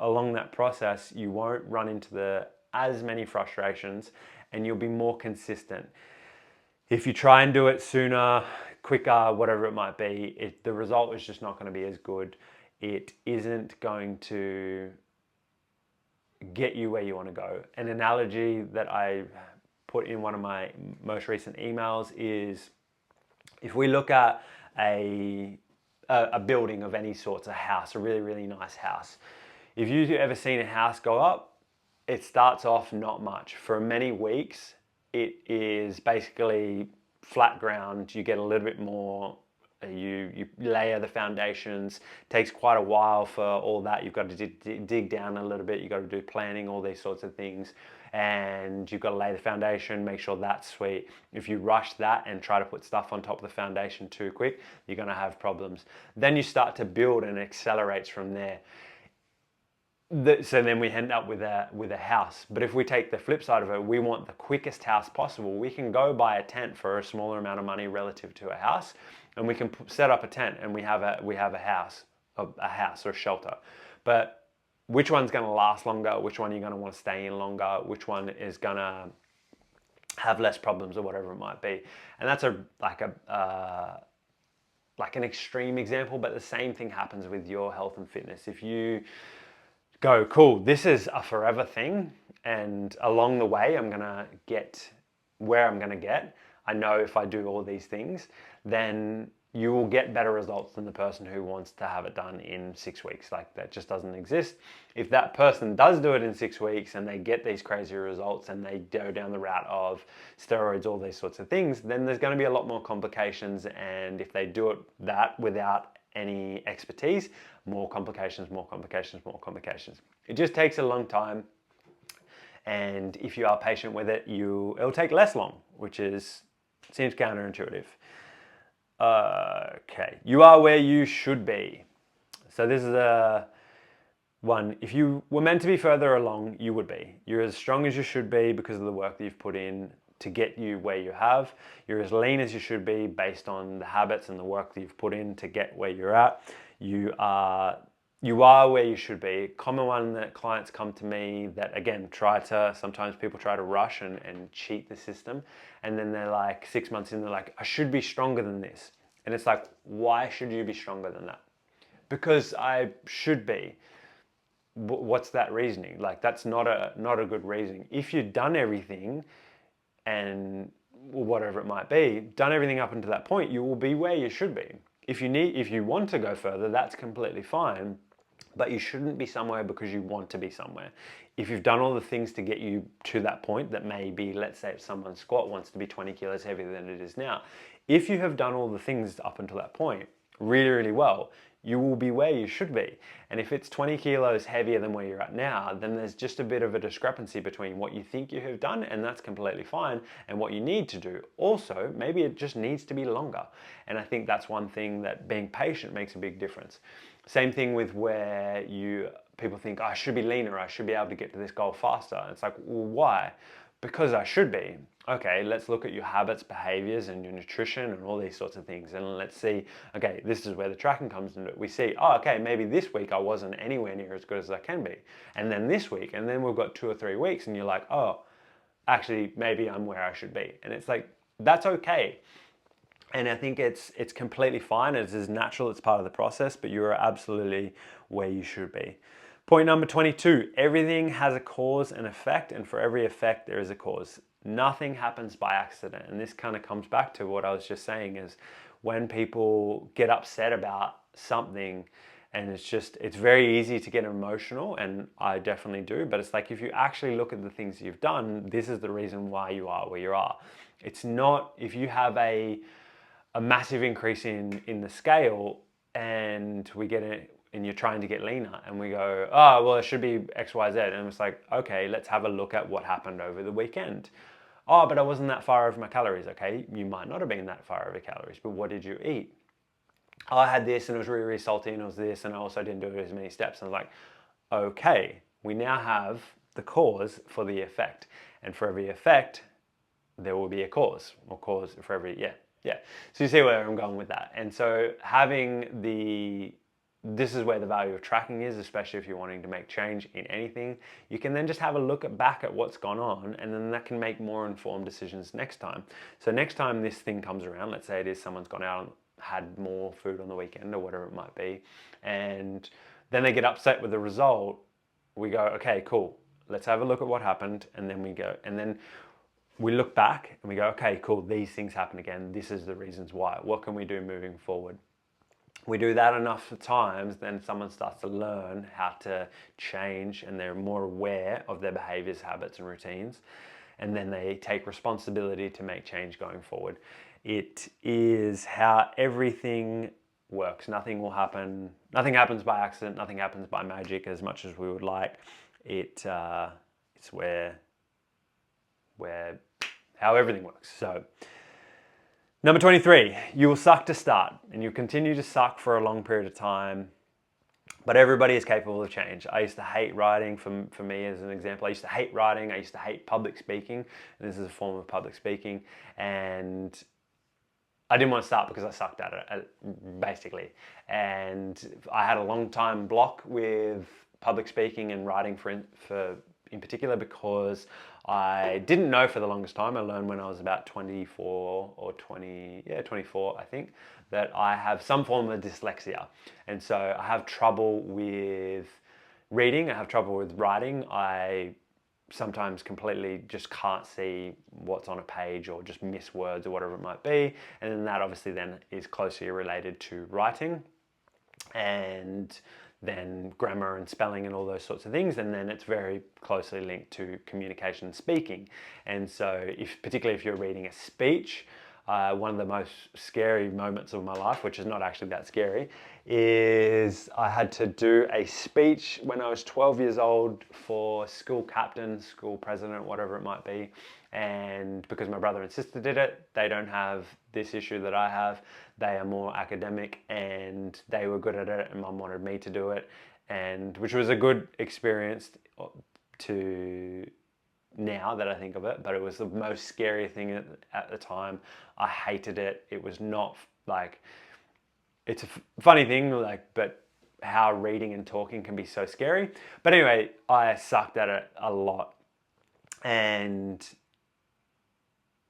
along that process, you won't run into as many frustrations, and you'll be more consistent. If you try and do it sooner, quicker, whatever it might be, the result is just not going to be as good. It isn't going to get you where you want to go. An analogy that I put in one of my most recent emails is, if we look at a building of any sort, a house, a really, really nice house. If you've ever seen a house go up, it starts off not much. For many weeks, it is basically flat ground. You get a little bit more. You layer the foundations. It takes quite a while for all that. You've got to dig down a little bit. You've got to do planning, all these sorts of things. And you've got to lay the foundation, make sure that's sweet. If you rush that and try to put stuff on top of the foundation too quick, you're going to have problems. Then you start to build, and it accelerates from there. So then we end up with a house. But if we take the flip side of it, we want the quickest house possible. We can go buy a tent for a smaller amount of money relative to a house, and we can set up a tent, and we have a house or a shelter. But which one's going to last longer? Which one are you going to want to stay in longer? Which one is going to have less problems or whatever it might be? And that's like an extreme example, but the same thing happens with your health and fitness. If you go, cool, this is a forever thing, and along the way I'm going to get where I'm going to get, I know if I do all these things, then you will get better results than the person who wants to have it done in 6 weeks. Like, that just doesn't exist. If that person does do it in 6 weeks and they get these crazy results and they go down the route of steroids, all these sorts of things, then there's going to be a lot more complications. And if they do it that without any expertise, more complications, more complications, more complications. It just takes a long time. And if you are patient with it, it'll take less long, which seems counterintuitive. Okay, you are where you should be. So this is a one. If you were meant to be further along, you would be. You're as strong as you should be because of the work that you've put in to get you where you have. You're as lean as you should be based on the habits and the work that you've put in to get where you're at. You are where you should be. Common one that clients come to me that, again, sometimes people try to rush and cheat the system. And then they're like 6 months in, they're like, I should be stronger than this. And it's like, why should you be stronger than that? Because I should be. What's that reasoning? Like, that's not a good reasoning. If you've done everything and whatever it might be, done everything up until that point, you will be where you should be. If you want to go further, that's completely fine. But you shouldn't be somewhere because you want to be somewhere. If you've done all the things to get you to that point, that may be, let's say if someone's squat wants to be 20 kilos heavier than it is now. If you have done all the things up until that point really, really well, you will be where you should be. And if it's 20 kilos heavier than where you're at now, then there's just a bit of a discrepancy between what you think you have done, and that's completely fine, and what you need to do. Also, maybe it just needs to be longer. And I think that's one thing that being patient makes a big difference. Same thing with where people think, I should be leaner, I should be able to get to this goal faster. And it's like, well, why? Because I should be. Okay, let's look at your habits, behaviors, and your nutrition and all these sorts of things. And let's see, okay, this is where the tracking comes into it. We see, oh, okay, maybe this week I wasn't anywhere near as good as I can be. And then this week, and then we've got 2 or 3 weeks, and you're like, oh, actually, maybe I'm where I should be. And it's like, that's okay. And I think it's completely fine. It's as natural, it's part of the process, but you are absolutely where you should be. Point number 22, everything has a cause and effect, and for every effect, there is a cause. Nothing happens by accident. And this kind of comes back to what I was just saying, is when people get upset about something, and it's very easy to get emotional, and I definitely do, but it's like, if you actually look at the things you've done, this is the reason why you are where you are. It's not, if you have a massive increase in the scale and we get it, and you're trying to get leaner, and we go, oh, well, it should be X, Y, Z. And it's like, okay, let's have a look at what happened over the weekend. Oh, but I wasn't that far over my calories. Okay, you might not have been that far over calories, but what did you eat? Oh, I had this and it was really, really salty, and it was this, and I also didn't do as many steps. And I was like, okay, we now have the cause for the effect. And for every effect, there will be a cause, or cause for every, yeah. So you see where I'm going with that. And so this is where the value of tracking is, especially if you're wanting to make change in anything. You can then just have a look back at what's gone on, and then that can make more informed decisions next time. So next time this thing comes around, let's say it is someone's gone out and had more food on the weekend or whatever it might be, and then they get upset with the result, we go, okay, cool, let's have a look at what happened, and then we look back and we go, okay, cool, these things happen again. This is the reasons why. What can we do moving forward? We do that enough times, then someone starts to learn how to change, and they're more aware of their behaviors, habits, and routines. And then they take responsibility to make change going forward. It is how everything works. Nothing happens by accident. Nothing happens by magic as much as we would like. It's where how everything works. So number 23, you will suck to start, and you'll continue to suck for a long period of time, but everybody is capable of change. I used to hate writing, for me as an example. I used to hate writing, I used to hate public speaking, and this is a form of public speaking, and I didn't want to start because I sucked at it, basically. And I had a long time block with public speaking and writing in particular, because I didn't know for the longest time. I learned when I was about 24 or 24, I think, that I have some form of dyslexia. And so I have trouble with reading, I have trouble with writing. I sometimes completely just can't see what's on a page or just miss words or whatever it might be. And then that obviously then is closely related to writing and then grammar and spelling and all those sorts of things. And then it's very closely linked to communication and speaking. And so particularly if you're reading a speech, one of the most scary moments of my life, which is not actually that scary, is I had to do a speech when I was 12 years old for school captain, school president, whatever it might be. And because my brother and sister did it, they don't have this issue that I have. They are more academic and they were good at it, and mum wanted me to do it, and which was a good experience to now that I think of it, but it was the most scary thing at the time. I hated it. It was not like, it's a funny thing, like, but how reading and talking can be so scary. But anyway, I sucked at it a lot. And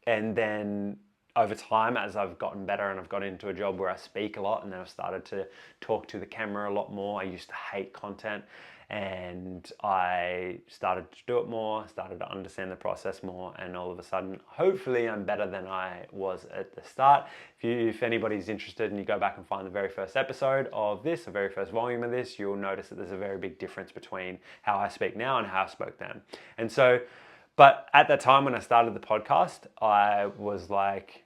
then over time, as I've gotten better and I've got into a job where I speak a lot, and then I've started to talk to the camera a lot more. I used to hate content, and I started to do it more, started to understand the process more, and all of a sudden, hopefully I'm better than I was at the start. If anybody's interested and you go back and find the very first episode of this, the very first volume of this, you'll notice that there's a very big difference between how I speak now and how I spoke then. And so, but at that time when I started the podcast, I was like,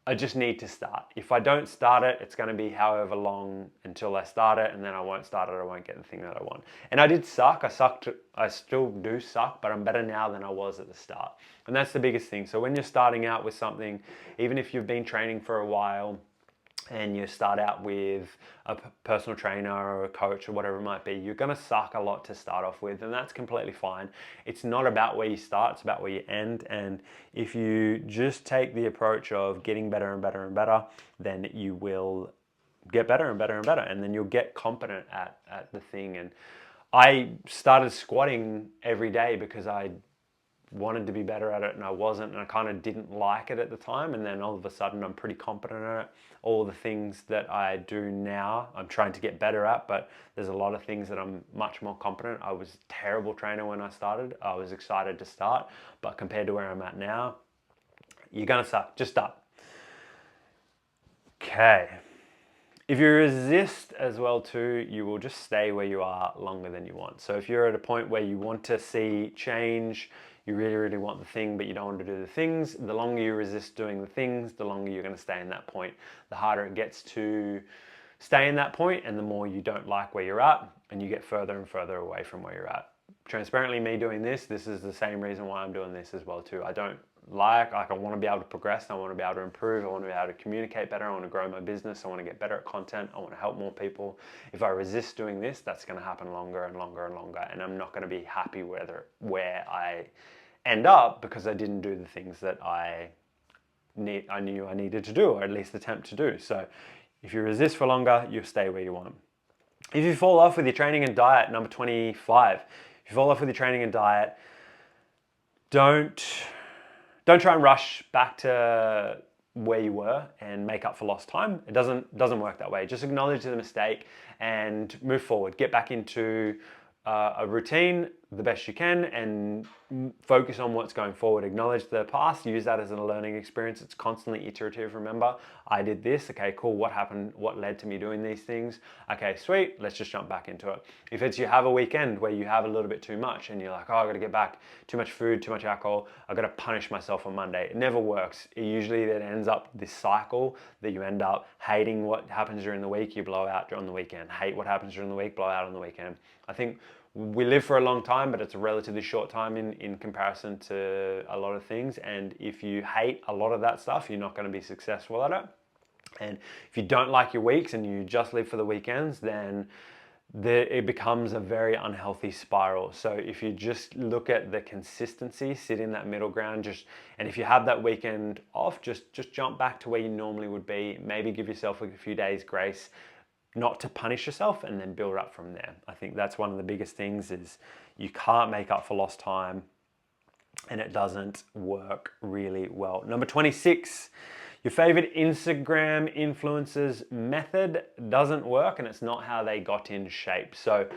I just need to start. If I don't start it, it's going to be however long until I start it, and then I won't start it, I won't get the thing that I want. And I did suck. I still do suck, but I'm better now than I was at the start. And that's the biggest thing. So when you're starting out with something, even if you've been training for a while, and you start out with a personal trainer or a coach or whatever it might be, you're going to suck a lot to start off with, and that's completely fine. It's not about where you start, it's about where you end. And if you just take the approach of getting better and better and better, then you will get better and better and better, and then you'll get competent at the thing. And I started squatting every day because I wanted to be better at it and I wasn't, and I kind of didn't like it at the time, and then all of a sudden I'm pretty competent at it. All the things that I do now I'm trying to get better at, but there's a lot of things that I'm much more competent. I was a terrible trainer when I started. I was excited to start, but compared to where I'm at now, you're gonna suck. Just start. Okay. If you resist as well too, you will just stay where you are longer than you want. So if you're at a point where you want to see change, you really, really want the thing, but you don't want to do the things, the longer you resist doing the things, the longer you're going to stay in that point. The harder it gets to stay in that point, and the more you don't like where you're at, and you get further and further away from where you're at. Transparently, me doing this is the same reason why I'm doing this as well too. I don't like I want to be able to progress, I want to be able to improve, I want to be able to communicate better, I want to grow my business, I want to get better at content, I want to help more people. If I resist doing this, that's going to happen longer and longer and longer, and I'm not going to be happy where I end up because I didn't do the things that I knew I needed to do, or at least attempt to do. So if you resist for longer, you'll stay where you want. If you fall off with your training and diet, number 25, if you fall off with your training and diet, don't try and rush back to where you were and make up for lost time. It doesn't work that way. Just acknowledge the mistake and move forward. Get back into a routine the best you can and focus on what's going forward. Acknowledge the past, use that as a learning experience. It's constantly iterative. Remember, I did this, okay, cool, what happened, what led to me doing these things? Okay, sweet, let's just jump back into it. If it's you have a weekend where you have a little bit too much and you're like, oh, I gotta get back, too much food, too much alcohol, I gotta punish myself on Monday. It never works. It usually then ends up this cycle that you end up hating what happens during the week, you blow out on the weekend. Hate what happens during the week, blow out on the weekend. I think we live for a long time, but it's a relatively short time in comparison to a lot of things. And if you hate a lot of that stuff, you're not going to be successful at it. And if you don't like your weeks and you just live for the weekends, then it becomes a very unhealthy spiral. So if you just look at the consistency, sit in that middle ground, and if you have that weekend off, just jump back to where you normally would be. Maybe give yourself a few days grace, not to punish yourself, and then build up from there. I think that's one of the biggest things, is you can't make up for lost time, and it doesn't work really well. Number 26, your favorite Instagram influencers method doesn't work, and it's not how they got in shape. So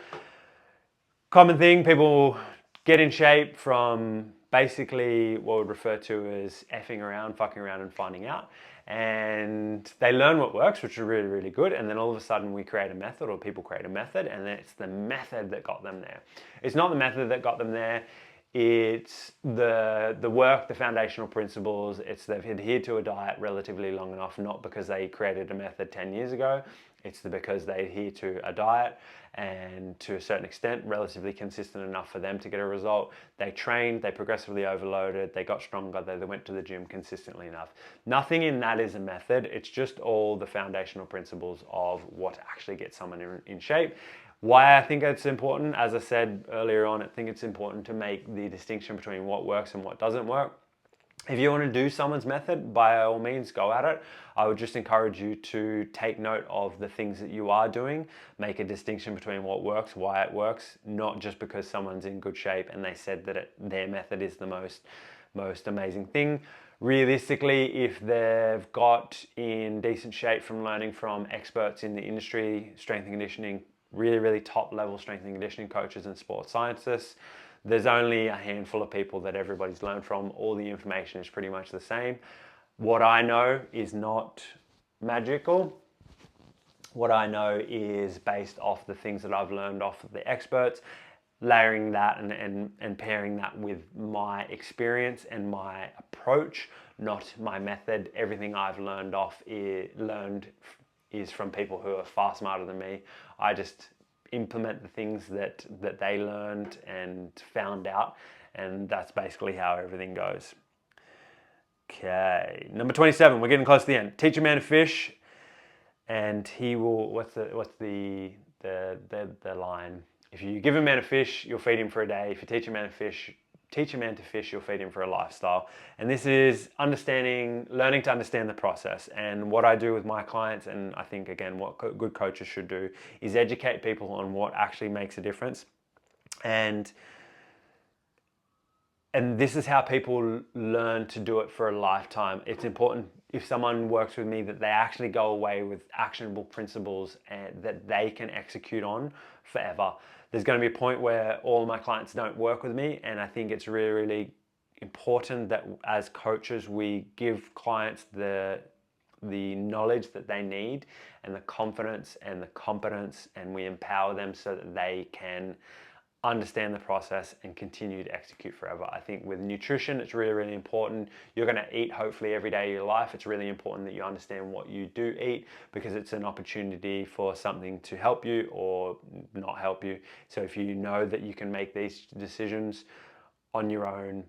common thing, people get in shape from basically what we would refer to as effing around, fucking around and finding out. And they learn what works, which is really, really good. And then all of a sudden we create a method, or people create a method, and then it's the method that got them there. It's not the method that got them there. It's the work, the foundational principles. It's they've adhered to a diet relatively long enough, not because they created a method 10 years ago. It's because they adhere to a diet and to a certain extent, relatively consistent enough for them to get a result. They trained, they progressively overloaded, they got stronger, they went to the gym consistently enough. Nothing in that is a method. It's just all the foundational principles of what actually gets someone in shape. Why I think it's important, as I said earlier on, I think it's important to make the distinction between what works and what doesn't work. If you want to do someone's method, by all means, go at it. I would just encourage you to take note of the things that you are doing, make a distinction between what works, why it works, not just because someone's in good shape and they said that their method is the most amazing thing. Realistically, if they've got in decent shape from learning from experts in the industry, strength and conditioning, really top level strength and conditioning coaches and sports scientists, there's only a handful of people that everybody's learned from. All the information is pretty much the same. What I know is not magical. What I know is based off the things that I've learned off of the experts, layering that and pairing that with my experience and my approach, not my method. Everything I've learned is from people who are far smarter than me. I just implement the things that they learned and found out, and that's basically how everything goes. Okay, number 27. We're getting close to the end. Teach a man to fish, and he will. What's the line? If you give a man a fish, you'll feed him for a day. If you teach a man to fish, you'll feed him for a lifestyle. And this is learning to understand the process. And what I do with my clients, and I think again, what good coaches should do, is educate people on what actually makes a difference. And this is how people learn to do it for a lifetime. It's important if someone works with me that they actually go away with actionable principles and that they can execute on forever. There's going to be a point where all my clients don't work with me, and I think it's really, really important that as coaches we give clients the knowledge that they need and the confidence and the competence, and we empower them so that they can understand the process and continue to execute forever. I think with nutrition, it's really, really important. You're going to eat hopefully every day of your life. It's really important that you understand what you do eat, because it's an opportunity for something to help you or not help you. So if you know that you can make these decisions on your own,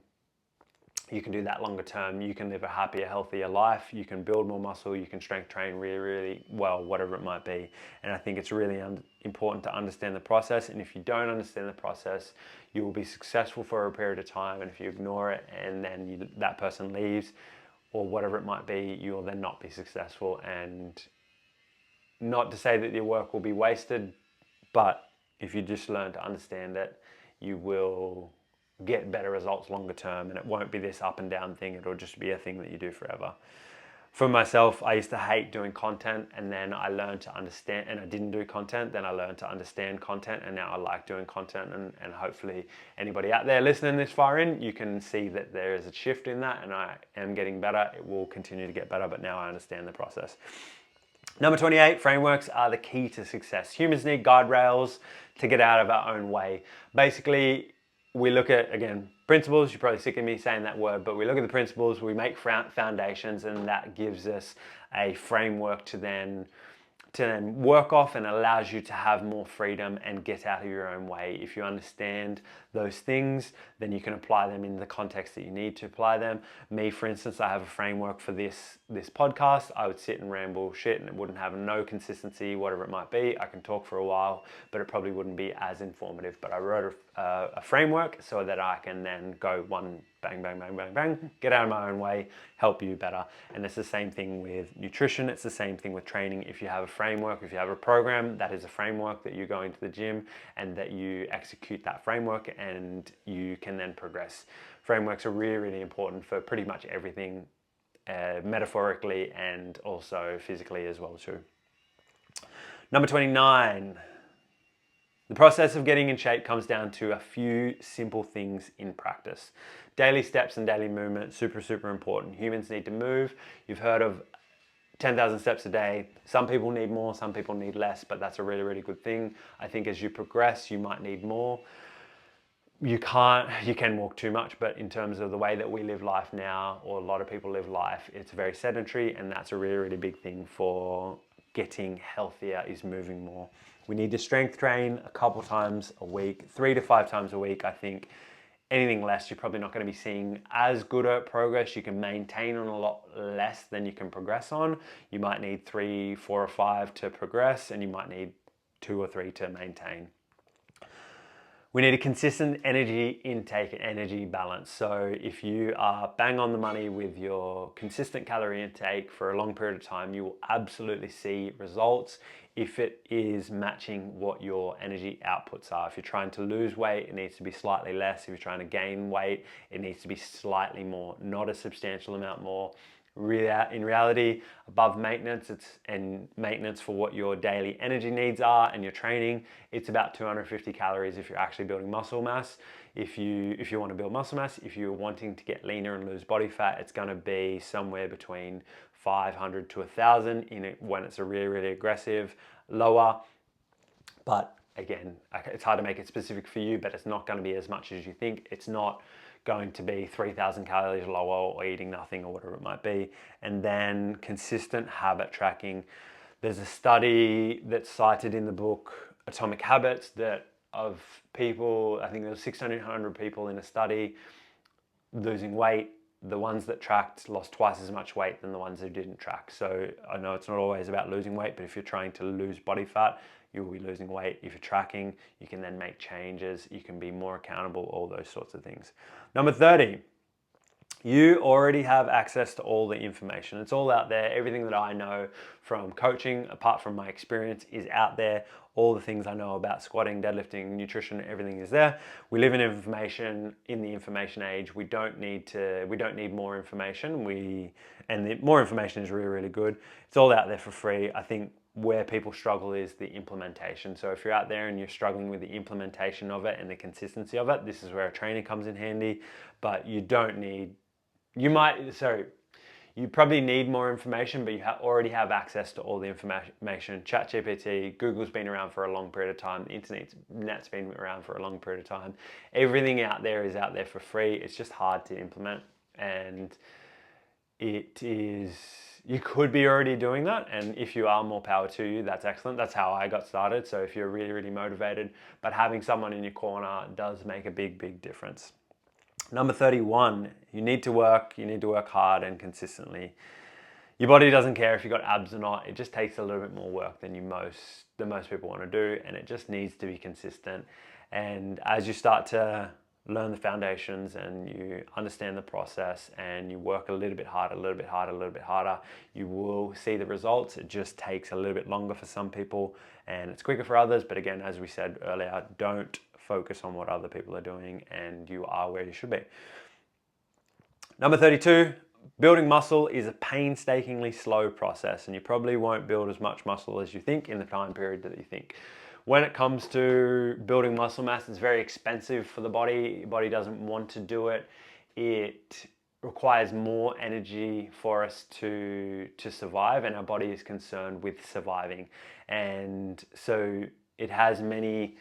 you can do that longer term. You can live a happier, healthier life. You can build more muscle. You can strength train really, really well, whatever it might be. And I think it's really important to understand the process. And if you don't understand the process, you will be successful for a period of time. And if you ignore it and then that person leaves or whatever it might be, you will then not be successful. And not to say that your work will be wasted, but if you just learn to understand it, you will get better results longer term, and it won't be this up and down thing. It'll just be a thing that you do forever. For myself, I used to hate doing content, and then I learned to understand, and I didn't do content. Then I learned to understand content, and now I like doing content. And hopefully anybody out there listening this far in, you can see that there is a shift in that, and I am getting better. It will continue to get better, but now I understand the process. Number 28, frameworks are the key to success. Humans need guide rails to get out of our own way. Basically, we look at, again, principles. You're probably sick of me saying that word, but we look at the principles, we make foundations, and that gives us a framework to then work off, and allows you to have more freedom and get out of your own way. If you understand those things, then you can apply them in the context that you need to apply them. Me, for instance, I have a framework for this podcast. I would sit and ramble shit and it wouldn't have no consistency, whatever it might be. I can talk for a while, but it probably wouldn't be as informative. But I wrote a framework so that I can then go one bang, bang, bang, bang, bang, get out of my own way, help you better. And it's the same thing with nutrition. It's the same thing with training. If you have a framework, if you have a program, that is a framework that you go into the gym and that you execute that framework, and you can then progress. Frameworks are really, really important for pretty much everything, metaphorically and also physically as well too. Number 29. The process of getting in shape comes down to a few simple things in practice. Daily steps and daily movement, super, super important. Humans need to move. You've heard of 10,000 steps a day. Some people need more, some people need less, but that's a really, really good thing. I think as you progress, you might need more. You can walk too much, but in terms of the way that we live life now, or a lot of people live life, it's very sedentary, and that's a really, really big thing for getting healthier, is moving more. We need to strength train a couple times a week, 3 to 5 times a week. I think anything less, you're probably not going to be seeing as good a progress. You can maintain on a lot less than you can progress on. You might need 3, 4, or 5 to progress, and you might need 2 or 3 to maintain. We need a consistent energy intake and energy balance. So if you are bang on the money with your consistent calorie intake for a long period of time, you will absolutely see results if it is matching what your energy outputs are. If you're trying to lose weight, it needs to be slightly less. If you're trying to gain weight, it needs to be slightly more, not a substantial amount more. In reality, above maintenance, and maintenance for what your daily energy needs are and your training, it's about 250 calories if you're actually building muscle mass. If you want to build muscle mass, if you're wanting to get leaner and lose body fat, it's going to be somewhere between 500 to 1,000 in it when it's a really, really aggressive, lower. But again, it's hard to make it specific for you, but it's not going to be as much as you think. It's not going to be 3,000 calories lower or eating nothing or whatever it might be. And then consistent habit tracking. There's a study that's cited in the book Atomic Habits that of people, I think there was 600 people in a study losing weight. The ones that tracked lost twice as much weight than the ones who didn't track. So I know it's not always about losing weight, but if you're trying to lose body fat, you will be losing weight. If you're tracking, you can then make changes. You can be more accountable, all those sorts of things. Number 30, you already have access to all the information. It's all out there. Everything that I know from coaching, apart from my experience, is out there. All the things I know about squatting, deadlifting, nutrition, everything is there. We live in the information age. We don't need more information. More information is really, really good. It's all out there for free. I think where people struggle is the implementation. So if you're out there and you're struggling with the implementation of it and the consistency of it, this is where a trainer comes in handy. But you probably need more information, but you already have access to all the information. ChatGPT, Google's been around for a long period of time. The internet's been around for a long period of time. Everything out there is out there for free. It's just hard to implement, and you could be already doing that, and if you are, more power to you. That's excellent. That's how I got started. So if you're really, really motivated, but having someone in your corner does make a big, big difference. Number 31, you need to work hard and consistently. Your body doesn't care if you've got abs or not. It just takes a little bit more work than most people want to do, and it just needs to be consistent. And as you start to learn the foundations and you understand the process and you work a little bit harder, you will see the results. It just takes a little bit longer for some people and it's quicker for others. But again, as we said earlier, don't focus on what other people are doing, and you are where you should be. Number 32, building muscle is a painstakingly slow process, and you probably won't build as much muscle as you think in the time period that you think. When it comes to building muscle mass, it's very expensive for the body. Your body doesn't want to do it. It requires more energy for us to survive, and our body is concerned with surviving. And so it has many,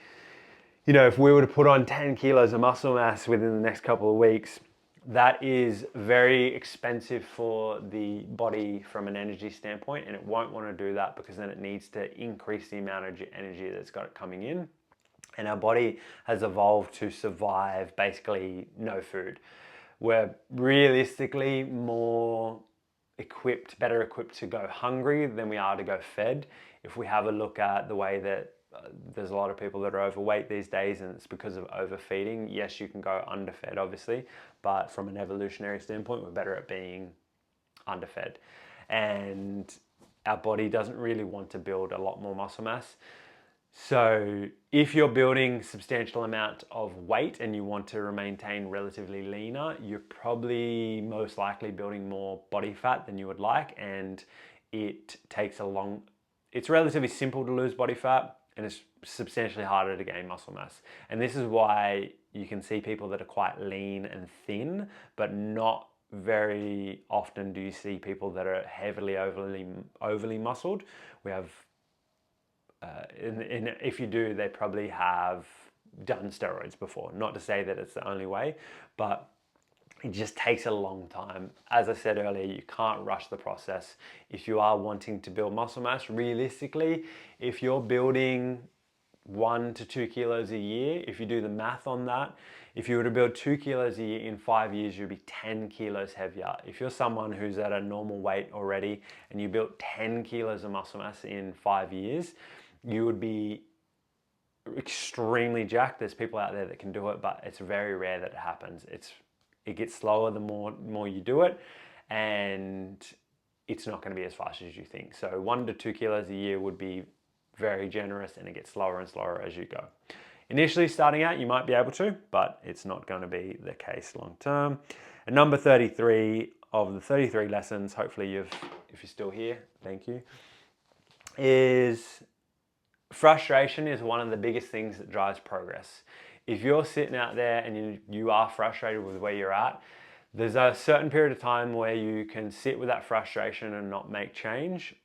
if we were to put on 10 kilos of muscle mass within the next couple of weeks, that is very expensive for the body from an energy standpoint, and it won't want to do that because then it needs to increase the amount of energy that's got it coming in. And our body has evolved to survive basically no food. We're realistically better equipped to go hungry than we are to go fed. If we have a look at the way that there's a lot of people that are overweight these days, and it's because of overfeeding. Yes, you can go underfed, obviously, but from an evolutionary standpoint, we're better at being underfed. And our body doesn't really want to build a lot more muscle mass. So if you're building substantial amount of weight and you want to maintain relatively leaner, you're probably most likely building more body fat than you would like, and it's relatively simple to lose body fat. and it's substantially harder to gain muscle mass. And this is why you can see people that are quite lean and thin, but not very often do you see people that are heavily overly muscled. We have, if you do, they probably have done steroids before. Not to say that it's the only way, but it just takes a long time. As I said earlier, you can't rush the process. If you are wanting to build muscle mass, realistically, if you're building 1 to 2 kilos a year, if you do the math on that, if you were to build 2 kilos a year in 5 years, you'd be 10 kilos heavier. If you're someone who's at a normal weight already and you built 10 kilos of muscle mass in 5 years, you would be extremely jacked. There's people out there that can do it, but it's very rare that it happens. It gets slower the more you do it, and it's not going to be as fast as you think. So 1 to 2 kilos a year would be very generous, and it gets slower and slower as you go. Initially starting out, you might be able to, but it's not going to be the case long term. And number 33 of the 33 lessons, hopefully if you're still here, thank you, is frustration is one of the biggest things that drives progress. If you're sitting out there and you are frustrated with where you're at, there's a certain period of time where you can sit with that frustration and not make change,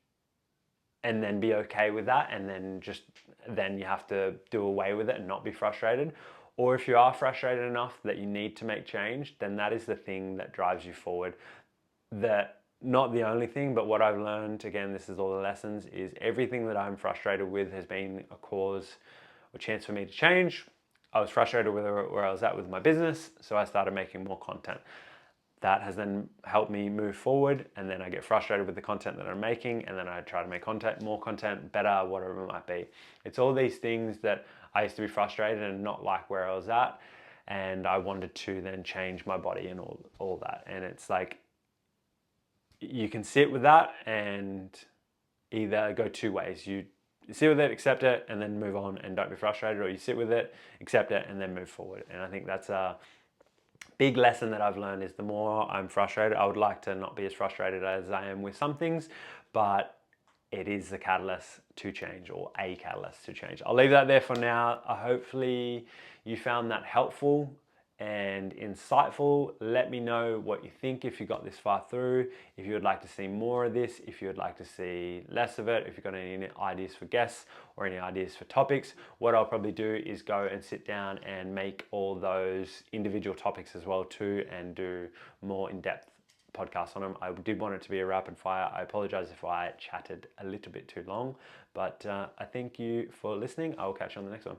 and then be okay with that, and then you have to do away with it and not be frustrated. Or if you are frustrated enough that you need to make change, then that is the thing that drives you forward. Not the only thing, but what I've learned, again, this is all the lessons, is everything that I'm frustrated with has been a cause or chance for me to change. I was frustrated with where I was at with my business, so I started making more content. That has then helped me move forward, and then I get frustrated with the content that I'm making, and then I try to make more content, better, whatever it might be. It's all these things that I used to be frustrated and not like where I was at, and I wanted to then change my body and all that. And it's like, you can sit with that and either go two ways. You sit with it, accept it, and then move on and don't be frustrated, or you sit with it, accept it, and then move forward. And I think that's a big lesson that I've learned, is the more I'm frustrated, I would like to not be as frustrated as I am with some things, but it is the catalyst to change, or a catalyst to change. I'll leave that there for now. Hopefully you found that helpful and insightful. Let me know what you think if you got this far through, if you would like to see more of this, if you would like to see less of it, if you've got any ideas for guests or any ideas for topics. What I'll probably do is go and sit down and make all those individual topics as well too, and do more in-depth podcasts on them. I did want it to be a rapid fire. I apologize if I chatted a little bit too long, but I thank you for listening. I will catch you on the next one.